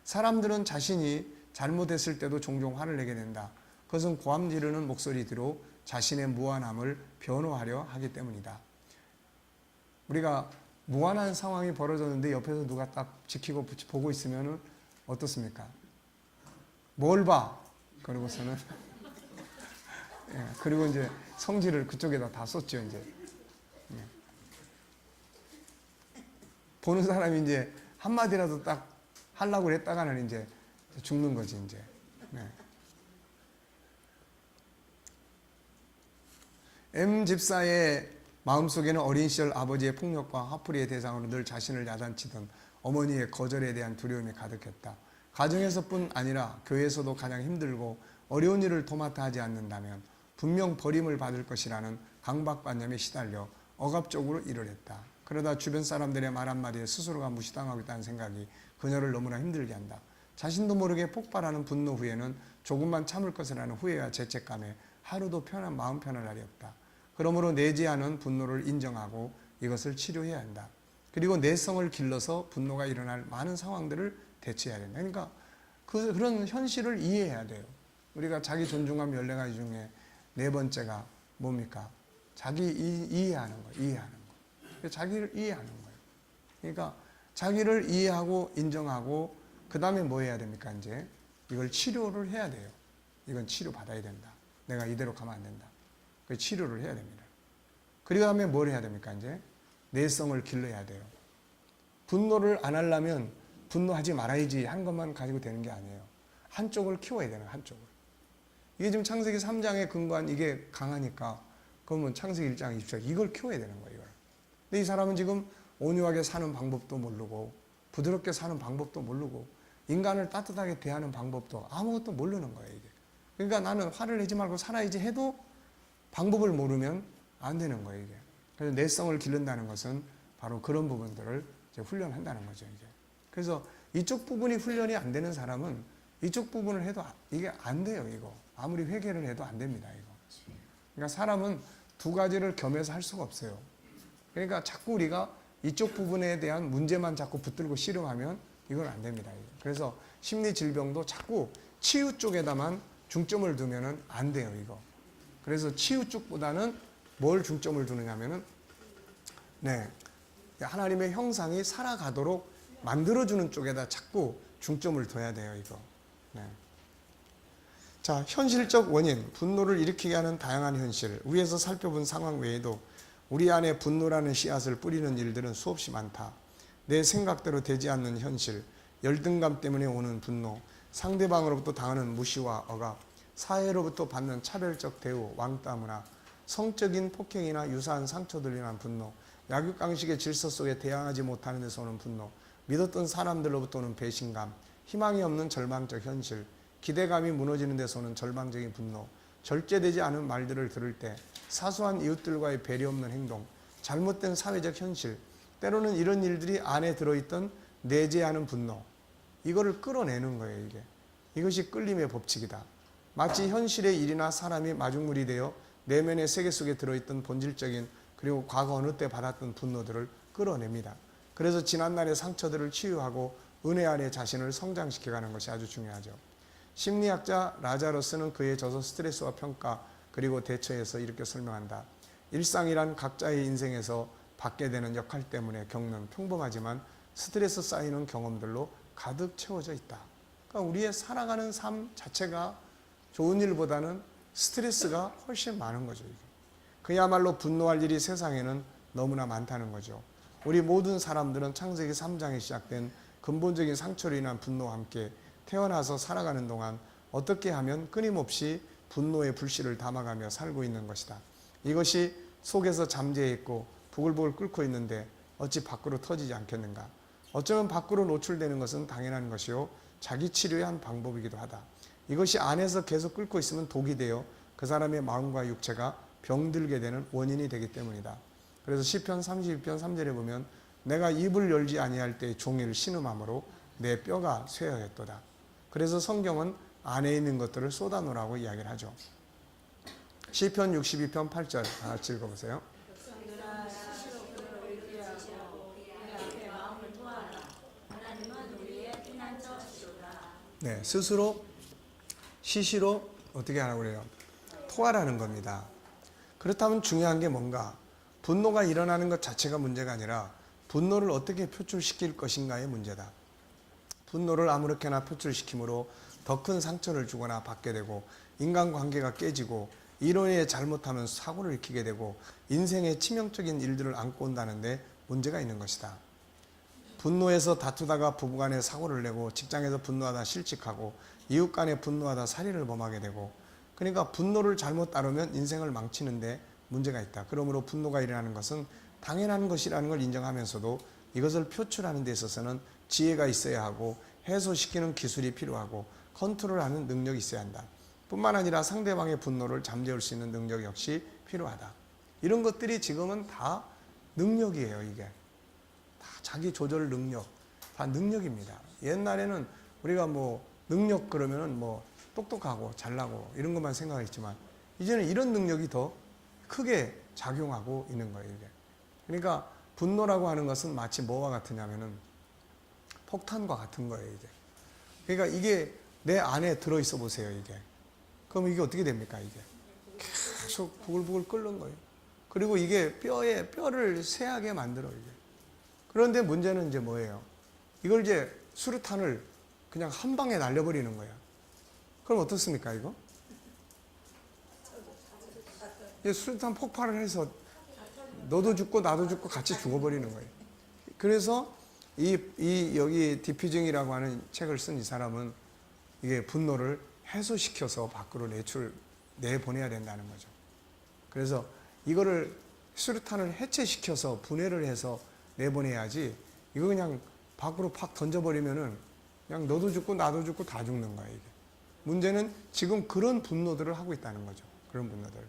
사람들은 자신이 잘못했을 때도 종종 화를 내게 된다. 그것은 고함 지르는 목소리로 자신의 무한함을 변호하려 하기 때문이다. 우리가 무한한 상황이 벌어졌는데 옆에서 누가 딱 지키고 보고 있으면 어떻습니까? 뭘 봐? 그러고서는 예, 그리고 이제 성질을 그쪽에다 다 쏟죠. 이제 예. 보는 사람이 이제 한마디라도 딱 하려고 했다가는 이제 죽는 거지 이제. 예. M 집사의 마음속에는 어린 시절 아버지의 폭력과 화풀이의 대상으로 늘 자신을 야단치던 어머니의 거절에 대한 두려움이 가득했다. 가정에서뿐 아니라 교회에서도 가장 힘들고 어려운 일을 도맡아 하지 않는다면 분명 버림을 받을 것이라는 강박관념에 시달려 억압적으로 일을 했다. 그러다 주변 사람들의 말 한마디에 스스로가 무시당하고 있다는 생각이 그녀를 너무나 힘들게 한다. 자신도 모르게 폭발하는 분노 후에는 조금만 참을 것이라는 후회와 죄책감에 하루도 마음 편할 날이 없다. 그러므로 내재하는 분노를 인정하고 이것을 치료해야 한다. 그리고 내성을 길러서 분노가 일어날 많은 상황들을 대처해야 된다. 그러니까 그런 현실을 이해해야 돼요. 우리가 자기 존중감 14가지 중에 네 번째가 뭡니까? 자기 이해하는 거예요. 이해하는 거. 자기를 이해하는 거예요. 그러니까 자기를 이해하고 인정하고 그 다음에 뭐 해야 됩니까? 이제 이걸 치료를 해야 돼요. 이건 치료받아야 된다. 내가 이대로 가면 안 된다. 그 치료를 해야 됩니다. 그리고 다음에 뭘 해야 됩니까? 이제 내성을 길러야 돼요. 분노를 안 하려면 분노하지 말아야지 한 것만 가지고 되는 게 아니에요. 한쪽을 키워야 되는 한쪽을. 이게 지금 창세기 3장에 근거한 이게 강하니까 그러면 창세기 1장 20절 이걸 키워야 되는 거예요. 이걸. 근데 이 사람은 지금 온유하게 사는 방법도 모르고 부드럽게 사는 방법도 모르고 인간을 따뜻하게 대하는 방법도 아무것도 모르는 거예요. 이게. 그러니까 나는 화를 내지 말고 살아야지 해도 방법을 모르면 안 되는 거예요. 이게. 그래서 내성을 기른다는 것은 바로 그런 부분들을 이제 훈련한다는 거죠. 이게. 그래서 이쪽 부분이 훈련이 안 되는 사람은 이쪽 부분을 해도 이게 안 돼요. 이거 아무리 회개를 해도 안 됩니다. 이거. 그러니까 사람은 두 가지를 겸해서 할 수가 없어요. 그러니까 자꾸 우리가 이쪽 부분에 대한 문제만 자꾸 붙들고 씨름하면 이건 안 됩니다. 이거. 그래서 심리 질병도 자꾸 치유 쪽에다만 중점을 두면은 안 돼요. 이거. 그래서 치유 쪽보다는 뭘 중점을 두느냐면은 하나님의 형상이 살아가도록 만들어주는 쪽에다 자꾸 중점을 둬야 돼요. 이거. 자, 현실적 원인, 분노를 일으키게 하는 다양한 현실, 위에서 살펴본 상황 외에도 우리 안에 분노라는 씨앗을 뿌리는 일들은 수없이 많다. 내 생각대로 되지 않는 현실, 열등감 때문에 오는 분노, 상대방으로부터 당하는 무시와 억압, 사회로부터 받는 차별적 대우, 왕따 문화, 성적인 폭행이나 유사한 상처들로 인한 분노, 약육강식의 질서 속에 대항하지 못하는 데서 오는 분노, 믿었던 사람들로부터 오는 배신감, 희망이 없는 절망적 현실, 기대감이 무너지는 데서 오는 절망적인 분노, 절제되지 않은 말들을 들을 때 사소한 이웃들과의 배려 없는 행동, 잘못된 사회적 현실, 때로는 이런 일들이 안에 들어있던 내재하는 분노, 이거를 끌어내는 거예요. 이것이 끌림의 법칙이다. 마치 현실의 일이나 사람이 마중물이 되어 내면의 세계 속에 들어있던 본질적인 그리고 과거 어느 때 받았던 분노들을 끌어냅니다. 그래서 지난날의 상처들을 치유하고 은혜 안에 자신을 성장시켜가는 것이 아주 중요하죠. 심리학자 라자러스는 그의 저서 스트레스와 평가 그리고 대처에서 이렇게 설명한다. 일상이란 각자의 인생에서 받게 되는 역할 때문에 겪는 평범하지만 스트레스 쌓이는 경험들로 가득 채워져 있다. 그러니까 우리의 살아가는 삶 자체가 좋은 일보다는 스트레스가 훨씬 많은 거죠. 이게. 그야말로 분노할 일이 세상에는 너무나 많다는 거죠. 우리 모든 사람들은 창세기 3장에 시작된 근본적인 상처로 인한 분노와 함께 태어나서 살아가는 동안 어떻게 하면 끊임없이 분노의 불씨를 담아가며 살고 있는 것이다. 이것이 속에서 잠재해 있고 부글부글 끓고 있는데 어찌 밖으로 터지지 않겠는가. 어쩌면 밖으로 노출되는 것은 당연한 것이요 자기 치료의 한 방법이기도 하다. 이것이 안에서 계속 끓고 있으면 독이 되어 그 사람의 마음과 육체가 병들게 되는 원인이 되기 때문이다. 그래서 시편 32편 3절에 보면 내가 입을 열지 아니할 때 종일 신음함으로 내 뼈가 쇠하였도다. 그래서 성경은 안에 있는 것들을 쏟아놓으라고 이야기를 하죠. 시편 62편 8절 같이 읽어보세요. 네, 스스로 시시로 어떻게 하라고 그래요? 토하라는 겁니다. 그렇다면 중요한 게 뭔가? 분노가 일어나는 것 자체가 문제가 아니라 분노를 어떻게 표출시킬 것인가의 문제다. 분노를 아무렇게나 표출시킴으로 더 큰 상처를 주거나 받게 되고 인간관계가 깨지고 이로 인해 잘못하면 사고를 일으키게 되고 인생의 치명적인 일들을 안고 온다는데 문제가 있는 것이다. 분노해서 다투다가 부부간에 사고를 내고 직장에서 분노하다 실직하고 이웃 간에 분노하다 살인을 범하게 되고 그러니까 분노를 잘못 다루면 인생을 망치는데 문제가 있다. 그러므로 분노가 일어나는 것은 당연한 것이라는 걸 인정하면서도 이것을 표출하는 데 있어서는 지혜가 있어야 하고 해소시키는 기술이 필요하고 컨트롤하는 능력이 있어야 한다. 뿐만 아니라 상대방의 분노를 잠재울 수 있는 능력 역시 필요하다. 이런 것들이 지금은 다 능력이에요. 이게 다 자기 조절 능력, 다 능력입니다. 옛날에는 우리가 뭐 능력 그러면은 뭐 똑똑하고 잘나고 이런 것만 생각했지만 이제는 이런 능력이 더 크게 작용하고 있는 거예요. 이게. 그러니까 분노라고 하는 것은 마치 뭐와 같으냐면은 폭탄과 같은 거예요. 이게. 그러니까 이게 내 안에 들어 있어 보세요. 이게. 그럼 이게 어떻게 됩니까? 이게 계속 부글부글 끓는 거예요. 그리고 이게 뼈에 뼈를 쇠하게 만들어요. 이게. 그런데 문제는 이제 뭐예요? 이걸 이제 수류탄을 그냥 한 방에 날려버리는 거야. 그럼 어떻습니까, 이거? 이제 수류탄 폭발을 해서 너도 죽고 나도 죽고 같이 죽어버리는 거예요. 그래서 여기 디퓨징이라고 하는 책을 쓴 이 사람은 이게 분노를 해소시켜서 밖으로 내보내야 된다는 거죠. 그래서 이거를 수류탄을 해체시켜서 분해를 해서 내보내야지 이거 그냥 밖으로 팍 던져버리면은 그냥 너도 죽고 나도 죽고 다 죽는 거예요. 이게. 문제는 지금 그런 분노들을 하고 있다는 거죠. 그런 분노들.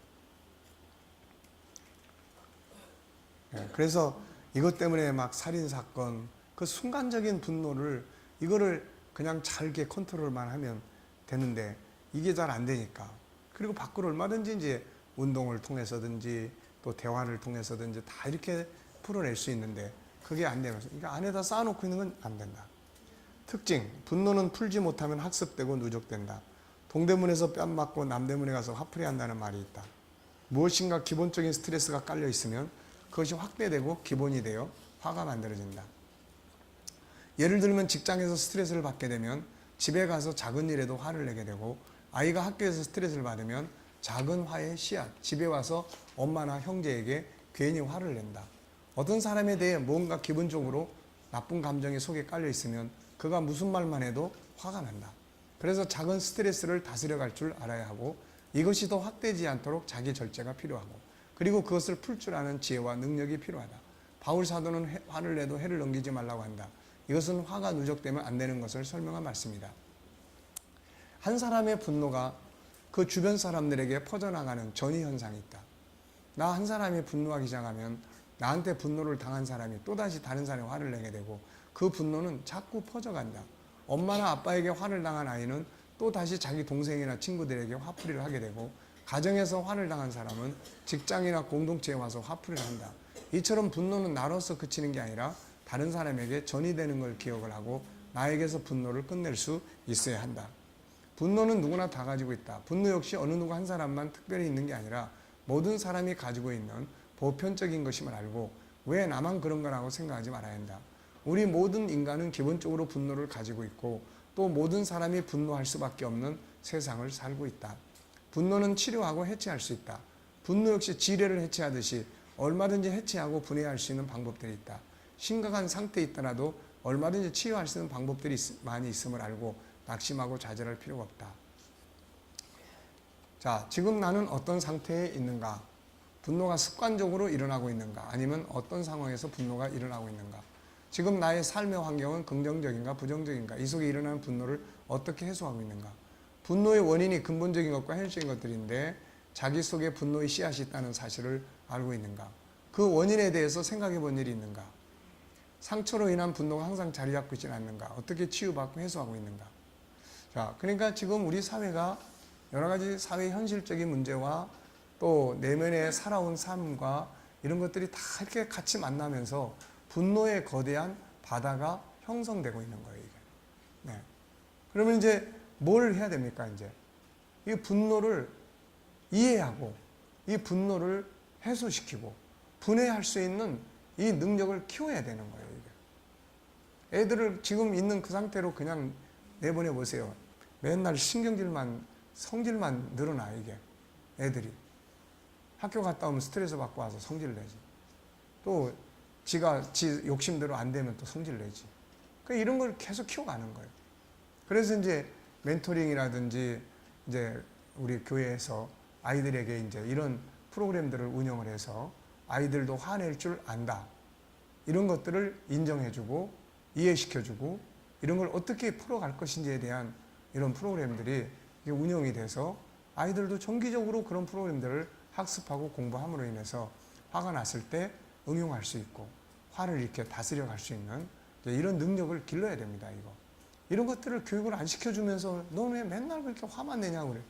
그래서 이것 때문에 막 살인사건, 그 순간적인 분노를 이거를 그냥 잘게 컨트롤만 하면 되는데 이게 잘 안 되니까. 그리고 밖으로 얼마든지 이제 운동을 통해서든지 또 대화를 통해서든지 다 이렇게 풀어낼 수 있는데 그게 안 되면서 이거 안에다 쌓아놓고 있는 건 안 된다. 특징, 분노는 풀지 못하면 학습되고 누적된다. 동대문에서 뺨 맞고 남대문에 가서 화풀이 한다는 말이 있다. 무엇인가 기본적인 스트레스가 깔려 있으면 그것이 확대되고 기본이 되어 화가 만들어진다. 예를 들면 직장에서 스트레스를 받게 되면 집에 가서 작은 일에도 화를 내게 되고 아이가 학교에서 스트레스를 받으면 작은 화의 씨앗, 집에 와서 엄마나 형제에게 괜히 화를 낸다. 어떤 사람에 대해 뭔가 기본적으로 나쁜 감정이 속에 깔려 있으면 그가 무슨 말만 해도 화가 난다. 그래서 작은 스트레스를 다스려갈 줄 알아야 하고 이것이 더 확대되지 않도록 자기 절제가 필요하고 그리고 그것을 풀 줄 아는 지혜와 능력이 필요하다. 바울 사도는 화를 내도 해를 넘기지 말라고 한다. 이것은 화가 누적되면 안 되는 것을 설명한 말씀이다. 한 사람의 분노가 그 주변 사람들에게 퍼져나가는 전이 현상이 있다. 나 한 사람이 분노하기 시작하면 나한테 분노를 당한 사람이 또다시 다른 사람이 화를 내게 되고 그 분노는 자꾸 퍼져간다. 엄마나 아빠에게 화를 당한 아이는 또다시 자기 동생이나 친구들에게 화풀이를 하게 되고 가정에서 화를 당한 사람은 직장이나 공동체에 와서 화풀이를 한다. 이처럼 분노는 나로서 그치는 게 아니라 다른 사람에게 전이 되는 걸 기억을 하고 나에게서 분노를 끝낼 수 있어야 한다. 분노는 누구나 다 가지고 있다. 분노 역시 어느 누구 한 사람만 특별히 있는 게 아니라 모든 사람이 가지고 있는 보편적인 것임을 알고 왜 나만 그런 거라고 생각하지 말아야 한다. 우리 모든 인간은 기본적으로 분노를 가지고 있고 또 모든 사람이 분노할 수밖에 없는 세상을 살고 있다. 분노는 치료하고 해체할 수 있다. 분노 역시 지뢰를 해체하듯이 얼마든지 해체하고 분해할 수 있는 방법들이 있다. 심각한 상태에 있더라도 얼마든지 치유할 수 있는 방법들이 많이 있음을 알고 낙심하고 좌절할 필요가 없다. 자, 지금 나는 어떤 상태에 있는가? 분노가 습관적으로 일어나고 있는가? 아니면 어떤 상황에서 분노가 일어나고 있는가? 지금 나의 삶의 환경은 긍정적인가 부정적인가? 이 속에 일어나는 분노를 어떻게 해소하고 있는가? 분노의 원인이 근본적인 것과 현실적인 것들인데 자기 속에 분노의 씨앗이 있다는 사실을 알고 있는가? 그 원인에 대해서 생각해 본 일이 있는가? 상처로 인한 분노가 항상 자리 잡고 있지는 않는가? 어떻게 치유받고 해소하고 있는가? 자, 그러니까 지금 우리 사회가 여러 가지 사회 현실적인 문제와 또 내면에 살아온 삶과 이런 것들이 다 이렇게 같이 만나면서 분노의 거대한 바다가 형성되고 있는 거예요, 이게. 네. 그러면 이제 뭘 해야 됩니까, 이제? 이 분노를 이해하고 이 분노를 해소시키고 분해할 수 있는 이 능력을 키워야 되는 거예요, 이게. 애들을 지금 있는 그 상태로 그냥 내보내 보세요. 맨날 성질만 늘어나, 이게. 애들이. 학교 갔다 오면 스트레스 받고 와서 성질 내지. 또 지 욕심대로 안 되면 또 성질 내지. 그러니까 이런 걸 계속 키워가는 거예요. 그래서 이제 멘토링이라든지 이제 우리 교회에서 아이들에게 이제 이런 프로그램들을 운영을 해서 아이들도 화낼 줄 안다. 이런 것들을 인정해주고 이해시켜주고 이런 걸 어떻게 풀어갈 것인지에 대한 이런 프로그램들이 운영이 돼서 아이들도 정기적으로 그런 프로그램들을 학습하고 공부함으로 인해서 화가 났을 때 응용할 수 있고 화를 이렇게 다스려 갈 수 있는 이런 능력을 길러야 됩니다. 이런 것들을 교육을 안 시켜주면서 너는 왜 맨날 그렇게 화만 내냐고 그래.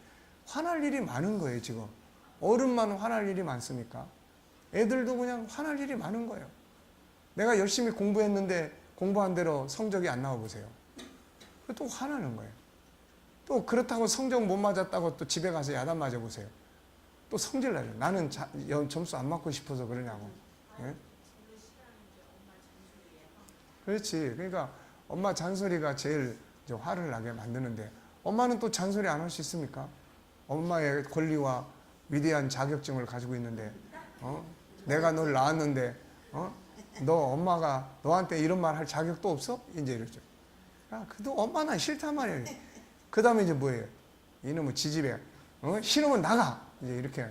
화날 일이 많은 거예요. 지금 어른만 화날 일이 많습니까? 애들도 그냥 화날 일이 많은 거예요. 내가 열심히 공부했는데 공부한 대로 성적이 안 나와 보세요. 또 화나는 거예요. 또 그렇다고 성적 못 맞았다고 또 집에 가서 야단 맞아 보세요. 또 성질 나요. 나는 점수 안 맞고 싶어서 그러냐고. 예? 그렇지. 그러니까 엄마 잔소리가 제일 이제 화를 나게 만드는데 엄마는 또 잔소리 안 할 수 있습니까? 엄마의 권리와 위대한 자격증을 가지고 있는데 내가 널 낳았는데 너 엄마가 너한테 이런 말 할 자격도 없어? 이제 이러죠. 야, 그래도 엄마 난 싫단 말이에요. 그 다음에 이제 뭐예요? 이놈의 지지배. 싫으면 나가. 이제 이렇게.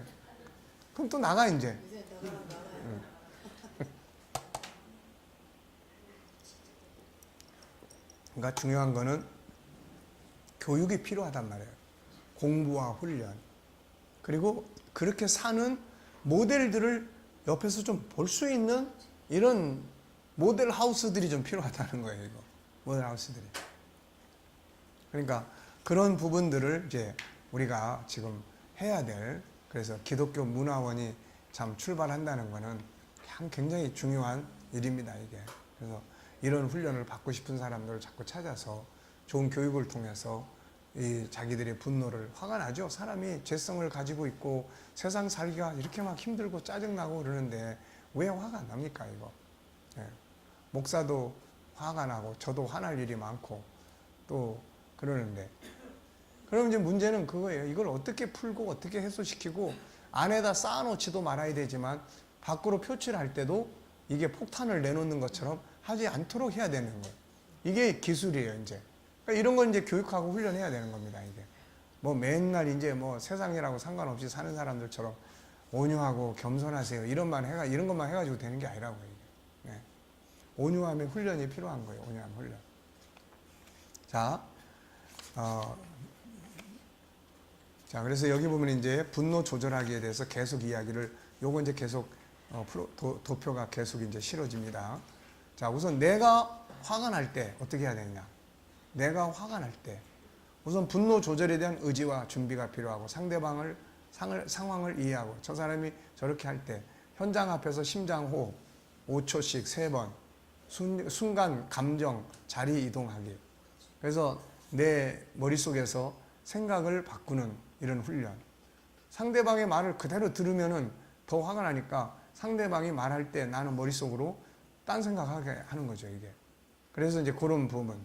그럼 또 나가, 이제. 그러니까 중요한 거는 교육이 필요하단 말이에요. 공부와 훈련. 그리고 그렇게 사는 모델들을 옆에서 좀 볼 수 있는 이런 모델 하우스들이 좀 필요하다는 거예요, 이거. 모델 하우스들이. 그러니까 그런 부분들을 이제 우리가 지금 해야 될, 그래서 기독교 문화원이 참 출발한다는 거는 참 굉장히 중요한 일입니다, 이게. 그래서 이런 훈련을 받고 싶은 사람들을 자꾸 찾아서 좋은 교육을 통해서 이 자기들의 분노를, 화가 나죠. 사람이 죄성을 가지고 있고 세상 살기가 이렇게 막 힘들고 짜증나고 그러는데 왜 화가 안 납니까, 이거? 예. 목사도 화가 나고 저도 화날 일이 많고 또 그러는데, 그럼 이제 문제는 그거예요. 이걸 어떻게 풀고 어떻게 해소시키고 안에다 쌓아놓지도 말아야 되지만 밖으로 표출할 때도 이게 폭탄을 내놓는 것처럼 하지 않도록 해야 되는 거예요. 이게 기술이에요, 이제. 그러니까 이런 건 이제 교육하고 훈련해야 되는 겁니다, 이게. 뭐 맨날 이제 뭐 세상이라고 상관없이 사는 사람들처럼 온유하고 겸손하세요. 이런 것만 해가지고 되는 게 아니라고요, 이게. 네. 온유함의 훈련이 필요한 거예요, 온유함 훈련. 자, 그래서 여기 보면 이제 분노 조절하기에 대해서 계속 이야기를, 요거 이제 계속, 도표가 계속 이제 실어집니다. 자, 우선 내가 화가 날 때 어떻게 해야 되느냐. 내가 화가 날 때 우선 분노 조절에 대한 의지와 준비가 필요하고 상황을 이해하고 저 사람이 저렇게 할 때 현장 앞에서 심장호흡 5초씩 3번 순간 감정 자리 이동하기. 그래서 내 머릿속에서 생각을 바꾸는 이런 훈련. 상대방의 말을 그대로 들으면은 더 화가 나니까 상대방이 말할 때 나는 머릿속으로 딴 생각하게 하는 거죠, 이게. 그래서 이제 그런 부분.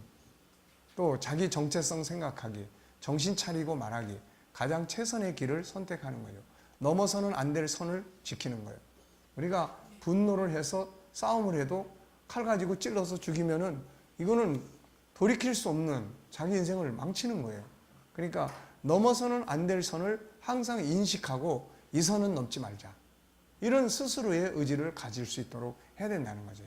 또 자기 정체성 생각하기, 정신 차리고 말하기, 가장 최선의 길을 선택하는 거죠. 넘어서는 안 될 선을 지키는 거예요. 우리가 분노를 해서 싸움을 해도 칼 가지고 찔러서 죽이면은 이거는 돌이킬 수 없는 자기 인생을 망치는 거예요. 그러니까 넘어서는 안 될 선을 항상 인식하고 이 선은 넘지 말자. 이런 스스로의 의지를 가질 수 있도록 해야 된다는 거죠.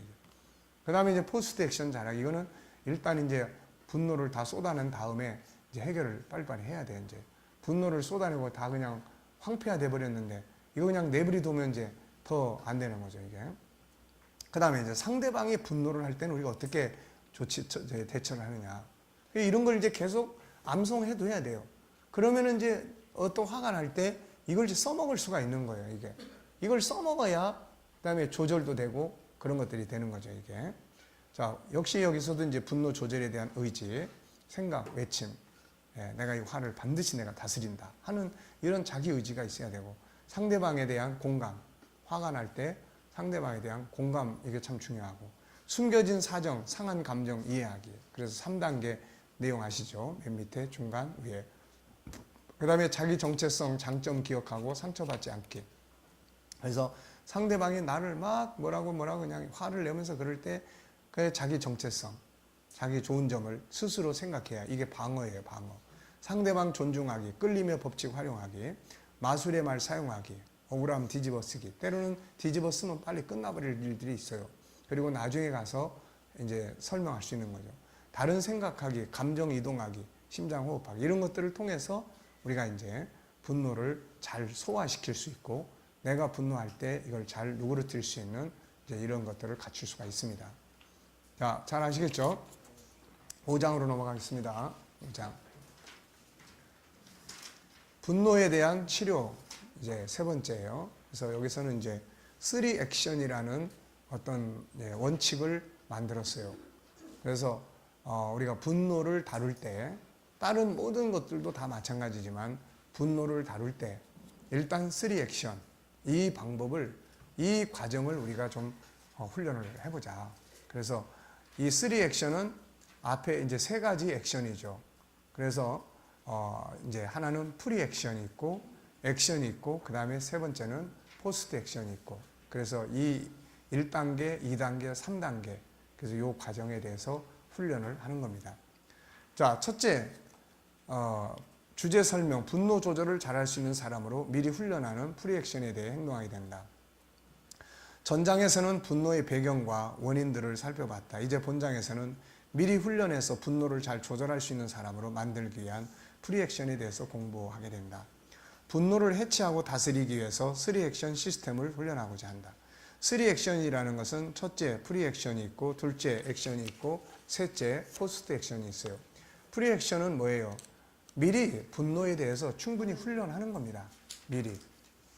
그 다음에 이제 포스트 액션 잘하기. 이거는 일단 이제 분노를 다 쏟아낸 다음에 이제 해결을 빨리빨리 해야 돼, 이제. 분노를 쏟아내고 다 그냥 황폐화 돼 버렸는데 이거 그냥 내버려두면 이제 더 안 되는 거죠, 이게. 그 다음에 이제 상대방이 분노를 할 때는 우리가 어떻게 대처를 하느냐. 이런 걸 이제 계속 암송해도 해야 돼요. 그러면은 이제 어떤 화가 날 때 이걸 이제 써먹을 수가 있는 거예요, 이게. 이걸 써먹어야 그 다음에 조절도 되고 그런 것들이 되는 거죠, 이게. 자, 역시 여기서도 이제 분노 조절에 대한 의지, 생각, 외침. 예, 내가 이 화를 반드시 내가 다스린다 하는 이런 자기 의지가 있어야 되고, 상대방에 대한 공감, 화가 날 때 상대방에 대한 공감, 이게 참 중요하고, 숨겨진 사정, 상한 감정 이해하기. 그래서 3단계 내용 아시죠? 맨 밑에, 중간, 위에. 그 다음에 자기 정체성, 장점 기억하고 상처받지 않기. 그래서 상대방이 나를 막 뭐라고 그냥 화를 내면서 그럴 때 그 자기 정체성, 자기 좋은 점을 스스로 생각해야 이게 방어예요, 방어. 상대방 존중하기, 끌림의 법칙 활용하기, 마술의 말 사용하기, 억울함 뒤집어 쓰기. 때로는 뒤집어 쓰면 빨리 끝나버릴 일들이 있어요. 그리고 나중에 가서 이제 설명할 수 있는 거죠. 다른 생각하기, 감정 이동하기, 심장 호흡하기, 이런 것들을 통해서 우리가 이제 분노를 잘 소화시킬 수 있고 내가 분노할 때 이걸 잘 누그러뜨릴 수 있는 이제 이런 것들을 갖출 수가 있습니다. 자, 잘 아시겠죠? 5장으로 넘어가겠습니다. 5장. 분노에 대한 치료 이제 세 번째예요. 그래서 여기서는 이제 3 액션이라는 어떤 원칙을 만들었어요. 그래서 우리가 분노를 다룰 때 다른 모든 것들도 다 마찬가지지만 분노를 다룰 때 일단 3 액션 이 방법을 이 과정을 우리가 좀 훈련을 해보자. 그래서 이 3 액션은 앞에 이제 세 가지 액션이죠. 그래서 이제 하나는 프리 액션이 있고 액션이 있고 그 다음에 세 번째는 포스트 액션이 있고 그래서 이 1단계, 2단계, 3단계 그래서 이 과정에 대해서 훈련을 하는 겁니다. 자, 첫째 주제 설명, 분노 조절을 잘할 수 있는 사람으로 미리 훈련하는 프리 액션에 대해 행동하게 된다. 전장에서는 분노의 배경과 원인들을 살펴봤다. 이제 본장에서는 미리 훈련해서 분노를 잘 조절할 수 있는 사람으로 만들기 위한 프리 액션에 대해서 공부하게 된다. 분노를 해치하고 다스리기 위해서 3 액션 시스템을 훈련하고자 한다. 3 액션이라는 것은 첫째 프리 액션이 있고 둘째 액션이 있고 셋째 포스트 액션이 있어요. 프리 액션은 뭐예요? 미리 분노에 대해서 충분히 훈련하는 겁니다.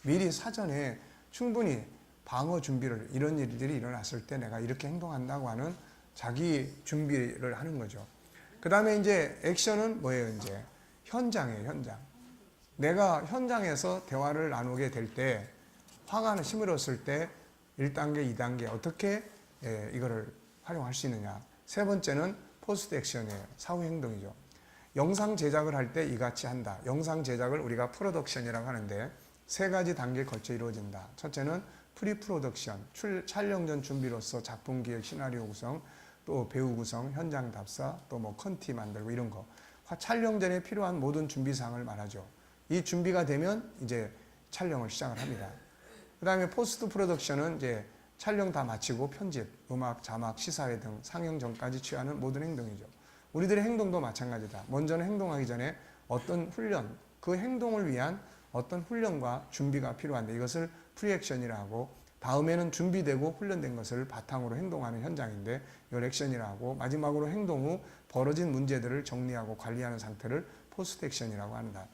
미리 사전에 충분히 방어 준비를 이런 일들이 일어났을 때 내가 이렇게 행동한다고 하는 자기 준비를 하는 거죠. 그 다음에 이제 액션은 뭐예요? 이제 현장이에요. 현장. 내가 현장에서 대화를 나누게 될 때 화가 시물었을 때 1단계, 2단계 어떻게 이거를 활용할 수 있느냐. 세 번째는 포스트 액션이에요. 사후 행동이죠. 영상 제작을 할 때 이같이 한다. 영상 제작을 우리가 프로덕션이라고 하는데 세 가지 단계에 걸쳐 이루어진다. 첫째는 프리 프로덕션, 촬영 전 준비로서 작품 기획, 시나리오 구성, 또 배우 구성, 현장 답사, 또 뭐 컨티 만들고 이런 거. 촬영 전에 필요한 모든 준비 사항을 말하죠. 이 준비가 되면 이제 촬영을 시작을 합니다. 그 다음에 포스트 프로덕션은 이제 촬영 다 마치고 편집, 음악, 자막, 시사회 등 상영 전까지 취하는 모든 행동이죠. 우리들의 행동도 마찬가지다. 먼저는 행동하기 전에 어떤 훈련, 그 행동을 위한 어떤 훈련과 준비가 필요한데 이것을 프리액션이라고 하고 다음에는 준비되고 훈련된 것을 바탕으로 행동하는 현장인데 이걸 액션이라고 하고 마지막으로 행동 후 벌어진 문제들을 정리하고 관리하는 상태를 포스트 액션이라고 한다.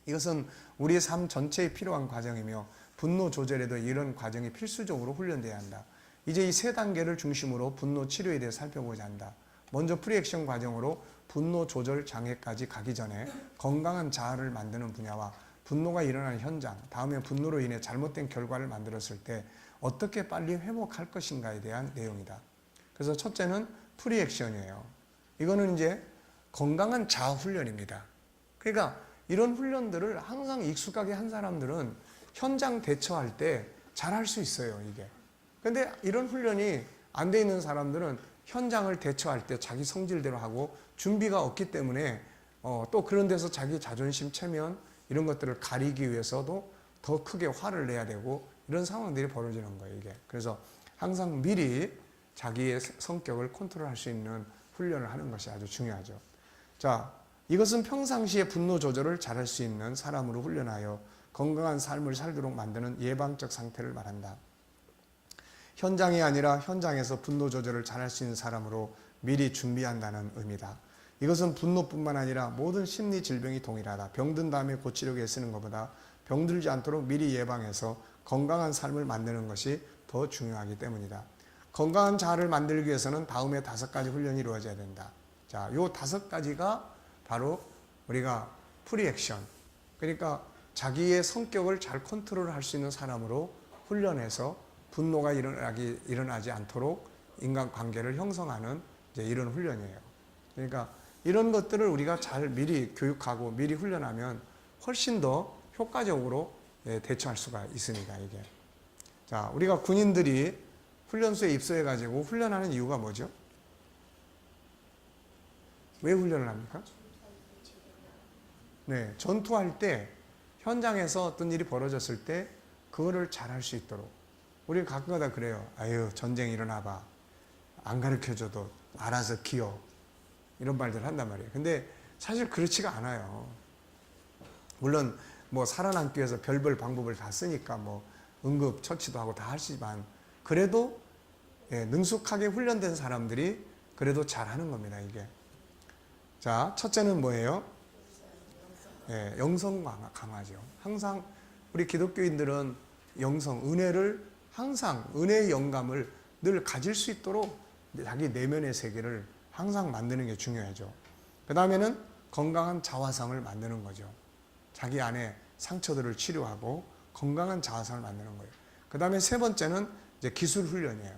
이것은 우리의 삶 전체에 필요한 과정이며 분노 조절에도 이런 과정이 필수적으로 훈련돼야 한다. 이제 이 세 단계를 중심으로 분노 치료에 대해 살펴보자 한다. 먼저 프리액션 과정으로 분노 조절 장애까지 가기 전에 건강한 자아를 만드는 분야와 분노가 일어나는 현장, 다음에 분노로 인해 잘못된 결과를 만들었을 때 어떻게 빨리 회복할 것인가에 대한 내용이다. 그래서 첫째는 프리액션이에요. 이거는 이제 건강한 자아 훈련입니다. 그러니까 이런 훈련들을 항상 익숙하게 한 사람들은 현장 대처할 때 잘할 수 있어요, 이게. 근데 이런 훈련이 안 돼 있는 사람들은 현장을 대처할 때 자기 성질대로 하고 준비가 없기 때문에 또 그런 데서 자기 자존심 체면 이런 것들을 가리기 위해서도 더 크게 화를 내야 되고 이런 상황들이 벌어지는 거예요, 이게. 그래서 항상 미리 자기의 성격을 컨트롤할 수 있는 훈련을 하는 것이 아주 중요하죠. 자, 이것은 평상시에 분노 조절을 잘할 수 있는 사람으로 훈련하여 건강한 삶을 살도록 만드는 예방적 상태를 말한다. 현장이 아니라 현장에서 분노 조절을 잘할 수 있는 사람으로 미리 준비한다는 의미다. 이것은 분노뿐만 아니라 모든 심리 질병이 동일하다. 병든 다음에 고치려고 애쓰는 것보다 병들지 않도록 미리 예방해서 건강한 삶을 만드는 것이 더 중요하기 때문이다. 건강한 자아를 만들기 위해서는 다음에 5가지 훈련이 이루어져야 된다. 자, 요 5가지가 바로 우리가 프리액션. 그러니까 자기의 성격을 잘 컨트롤할 수 있는 사람으로 훈련해서 분노가 일어나지 않도록 인간관계를 형성하는 이제 이런 훈련이에요. 그러니까 이런 것들을 우리가 잘 미리 교육하고 미리 훈련하면 훨씬 더 효과적으로 대처할 수가 있습니다, 이게. 자, 우리가 군인들이 훈련소에 입소해가지고 훈련하는 이유가 뭐죠? 왜 훈련을 합니까? 네, 전투할 때 현장에서 어떤 일이 벌어졌을 때 그거를 잘할 수 있도록. 우리 가끔가다 그래요. 아유, 전쟁 일어나봐. 안 가르쳐줘도 알아서 기어. 이런 말들을 한단 말이에요. 근데 사실 그렇지가 않아요. 물론 뭐 살아남기 위해서 별별 방법을 다 쓰니까 뭐 응급 처치도 하고 다 하시지만 그래도 능숙하게 훈련된 사람들이 그래도 잘하는 겁니다, 이게. 자, 첫째는 뭐예요? 영성 강화죠. 항상 우리 기독교인들은 영성, 은혜를 항상 은혜의 영감을 늘 가질 수 있도록 자기 내면의 세계를 항상 만드는 게 중요하죠. 그 다음에는 건강한 자화상을 만드는 거죠. 자기 안에 상처들을 치료하고 건강한 자화상을 만드는 거예요. 그 다음에 세 번째는 이제 기술 훈련이에요.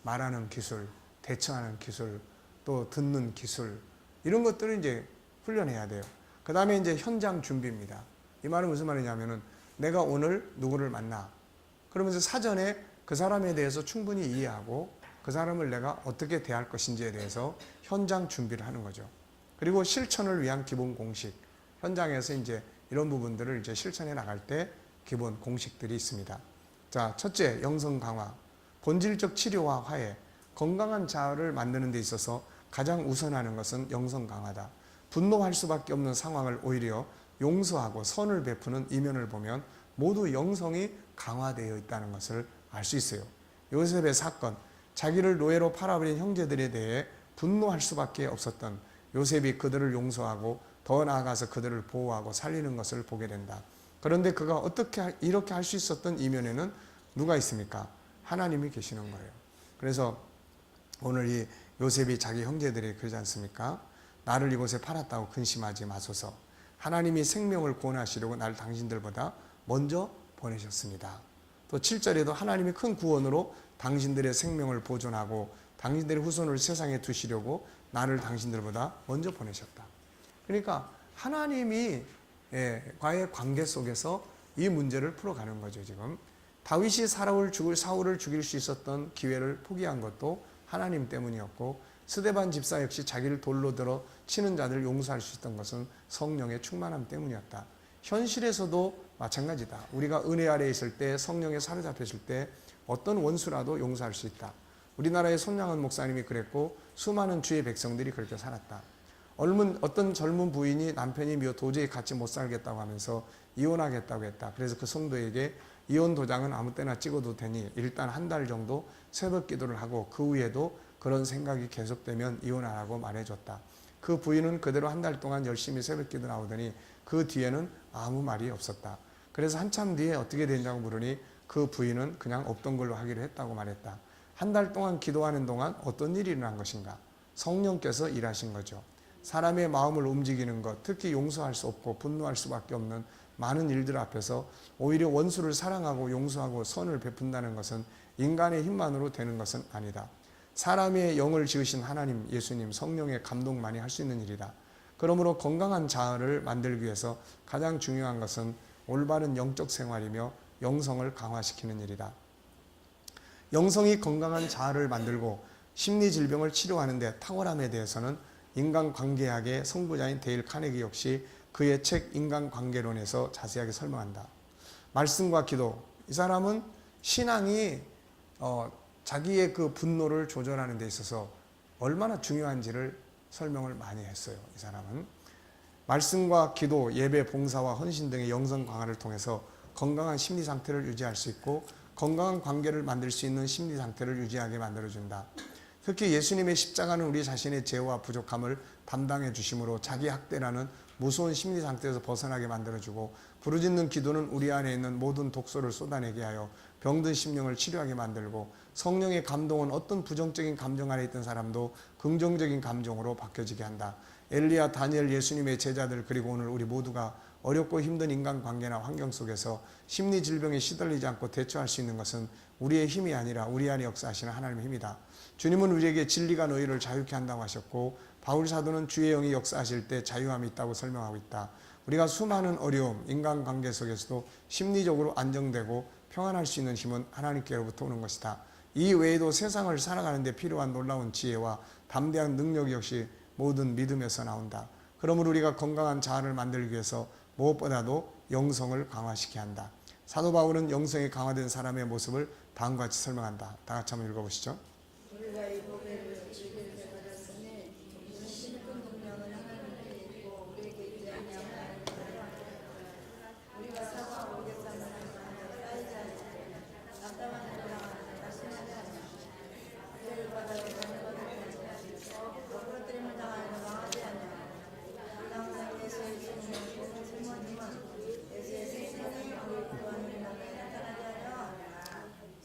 말하는 기술, 대처하는 기술, 또 듣는 기술, 이런 것들을 이제 훈련해야 돼요. 그 다음에 이제 현장 준비입니다. 이 말은 무슨 말이냐면은 내가 오늘 누구를 만나. 그러면서 사전에 그 사람에 대해서 충분히 이해하고 그 사람을 내가 어떻게 대할 것인지에 대해서 현장 준비를 하는 거죠. 그리고 실천을 위한 기본 공식. 현장에서 이제 이런 부분들을 이제 실천해 나갈 때 기본 공식들이 있습니다. 자, 첫째, 영성 강화. 본질적 치료와 화해. 건강한 자아를 만드는 데 있어서 가장 우선하는 것은 영성 강화다. 분노할 수밖에 없는 상황을 오히려 용서하고 선을 베푸는 이면을 보면 모두 영성이 강화되어 있다는 것을 알 수 있어요. 요셉의 사건, 자기를 노예로 팔아버린 형제들에 대해 분노할 수밖에 없었던 요셉이 그들을 용서하고 더 나아가서 그들을 보호하고 살리는 것을 보게 된다. 그런데 그가 어떻게 이렇게 할 수 있었던 이면에는 누가 있습니까? 하나님이 계시는 거예요. 그래서 오늘 이 요셉이 자기 형제들이 그러지 않습니까? 나를 이곳에 팔았다고 근심하지 마소서. 하나님이 생명을 구원하시려고 나를 당신들보다 먼저 보내셨습니다. 또 7절에도 하나님이 큰 구원으로 당신들의 생명을 보존하고 당신들의 후손을 세상에 두시려고 나를 당신들보다 먼저 보내셨다. 그러니까 하나님이 과의 관계 속에서 이 문제를 풀어가는 거죠. 지금 다윗이 사울을 죽일 수 있었던 기회를 포기한 것도 하나님 때문이었고, 스데반 집사 역시 자기를 돌로 들어 치는 자들을 용서할 수 있던 것은 성령의 충만함 때문이었다. 현실에서도 마찬가지다. 우리가 은혜 아래에 있을 때, 성령에 사로잡혔을 때 어떤 원수라도 용서할 수 있다. 우리나라의 손양은 목사님이 그랬고 수많은 주의 백성들이 그렇게 살았다. 어떤 젊은 부인이 남편이 미워 도저히 같이 못 살겠다고 하면서 이혼하겠다고 했다. 그래서 그 성도에게 이혼 도장은 아무 때나 찍어도 되니 일단 한 달 정도 새벽 기도를 하고 그 후에도 그런 생각이 계속되면 이혼하라고 말해줬다. 그 부인은 그대로 한 달 동안 열심히 새벽 기도 나오더니 그 뒤에는 아무 말이 없었다. 그래서 한참 뒤에 어떻게 됐냐고 물으니 그 부인은 그냥 없던 걸로 하기로 했다고 말했다. 한 달 동안 기도하는 동안 어떤 일이 일어난 것인가? 성령께서 일하신 거죠. 사람의 마음을 움직이는 것, 특히 용서할 수 없고 분노할 수밖에 없는 많은 일들 앞에서 오히려 원수를 사랑하고 용서하고 선을 베푼다는 것은 인간의 힘만으로 되는 것은 아니다. 사람의 영을 지으신 하나님, 예수님, 성령의 감동만이 할 수 있는 일이다. 그러므로 건강한 자아를 만들기 위해서 가장 중요한 것은 올바른 영적 생활이며 영성을 강화시키는 일이다. 영성이 건강한 자아를 만들고 심리질병을 치료하는 데 탁월함에 대해서는 인간관계학의 성부자인 데일 카네기 역시 그의 책 인간관계론에서 자세하게 설명한다. 말씀과 기도, 이 사람은 신앙이 자기의 그 분노를 조절하는 데 있어서 얼마나 중요한지를 설명을 많이 했어요. 이 사람은 말씀과 기도, 예배, 봉사와 헌신 등의 영성 강화를 통해서 건강한 심리 상태를 유지할 수 있고 건강한 관계를 만들 수 있는 심리 상태를 유지하게 만들어준다. 특히 예수님의 십자가는 우리 자신의 죄와 부족함을 담당해 주심으로 자기 학대라는 무서운 심리 상태에서 벗어나게 만들어주고, 부르짖는 기도는 우리 안에 있는 모든 독소를 쏟아내게 하여 병든 심령을 치료하게 만들고, 성령의 감동은 어떤 부정적인 감정 안에 있던 사람도 긍정적인 감정으로 바뀌어지게 한다. 엘리야, 다니엘, 예수님의 제자들, 그리고 오늘 우리 모두가 어렵고 힘든 인간관계나 환경 속에서 심리 질병에 시달리지 않고 대처할 수 있는 것은 우리의 힘이 아니라 우리 안에 역사하시는 하나님의 힘이다. 주님은 우리에게 진리가 너희를 자유케 한다고 하셨고, 바울 사도는 주의 영이 역사하실 때 자유함이 있다고 설명하고 있다. 우리가 수많은 어려움, 인간관계 속에서도 심리적으로 안정되고 평안할 수 있는 힘은 하나님께로부터 오는 것이다. 이 외에도 세상을 살아가는 데 필요한 놀라운 지혜와 담대한 능력 역시 모든 믿음에서 나온다. 그러므로 우리가 건강한 자아를 만들기 위해서 무엇보다도 영성을 강화시켜야 한다. 사도 바울은 영성이 강화된 사람의 모습을 다음과 같이 설명한다. 다 같이 한번 읽어보시죠. 우리가 이 보배를 즐기게 받았으니 신분 능력은 하나님께 있고 우리에게 있지 아니하면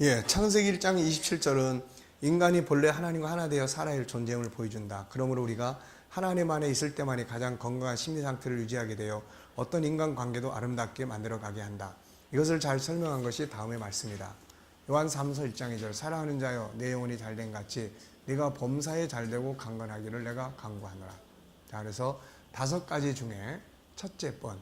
예, 창세기 1장 27절은 인간이 본래 하나님과 하나 되어 살아야 할 존재임을 보여준다. 그러므로 우리가 하나님 안에 있을 때만이 가장 건강한 심리 상태를 유지하게 되어 어떤 인간관계도 아름답게 만들어가게 한다. 이것을 잘 설명한 것이 다음의 말씀이다. 요한 3서 1장 2절 사랑하는 자여 내 영혼이 잘된 같이 네가 범사에 잘되고 강건하기를 내가 간구하노라. 자, 그래서 5가지 중에 첫째 번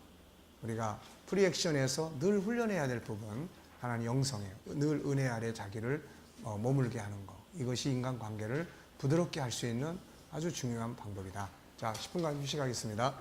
우리가 프리액션에서 늘 훈련해야 될 부분 하나님 영성에 늘 은혜 아래 자기를 머물게 하는 것, 이것이 인간관계를 부드럽게 할 수 있는 아주 중요한 방법이다. 자, 10분간 휴식하겠습니다.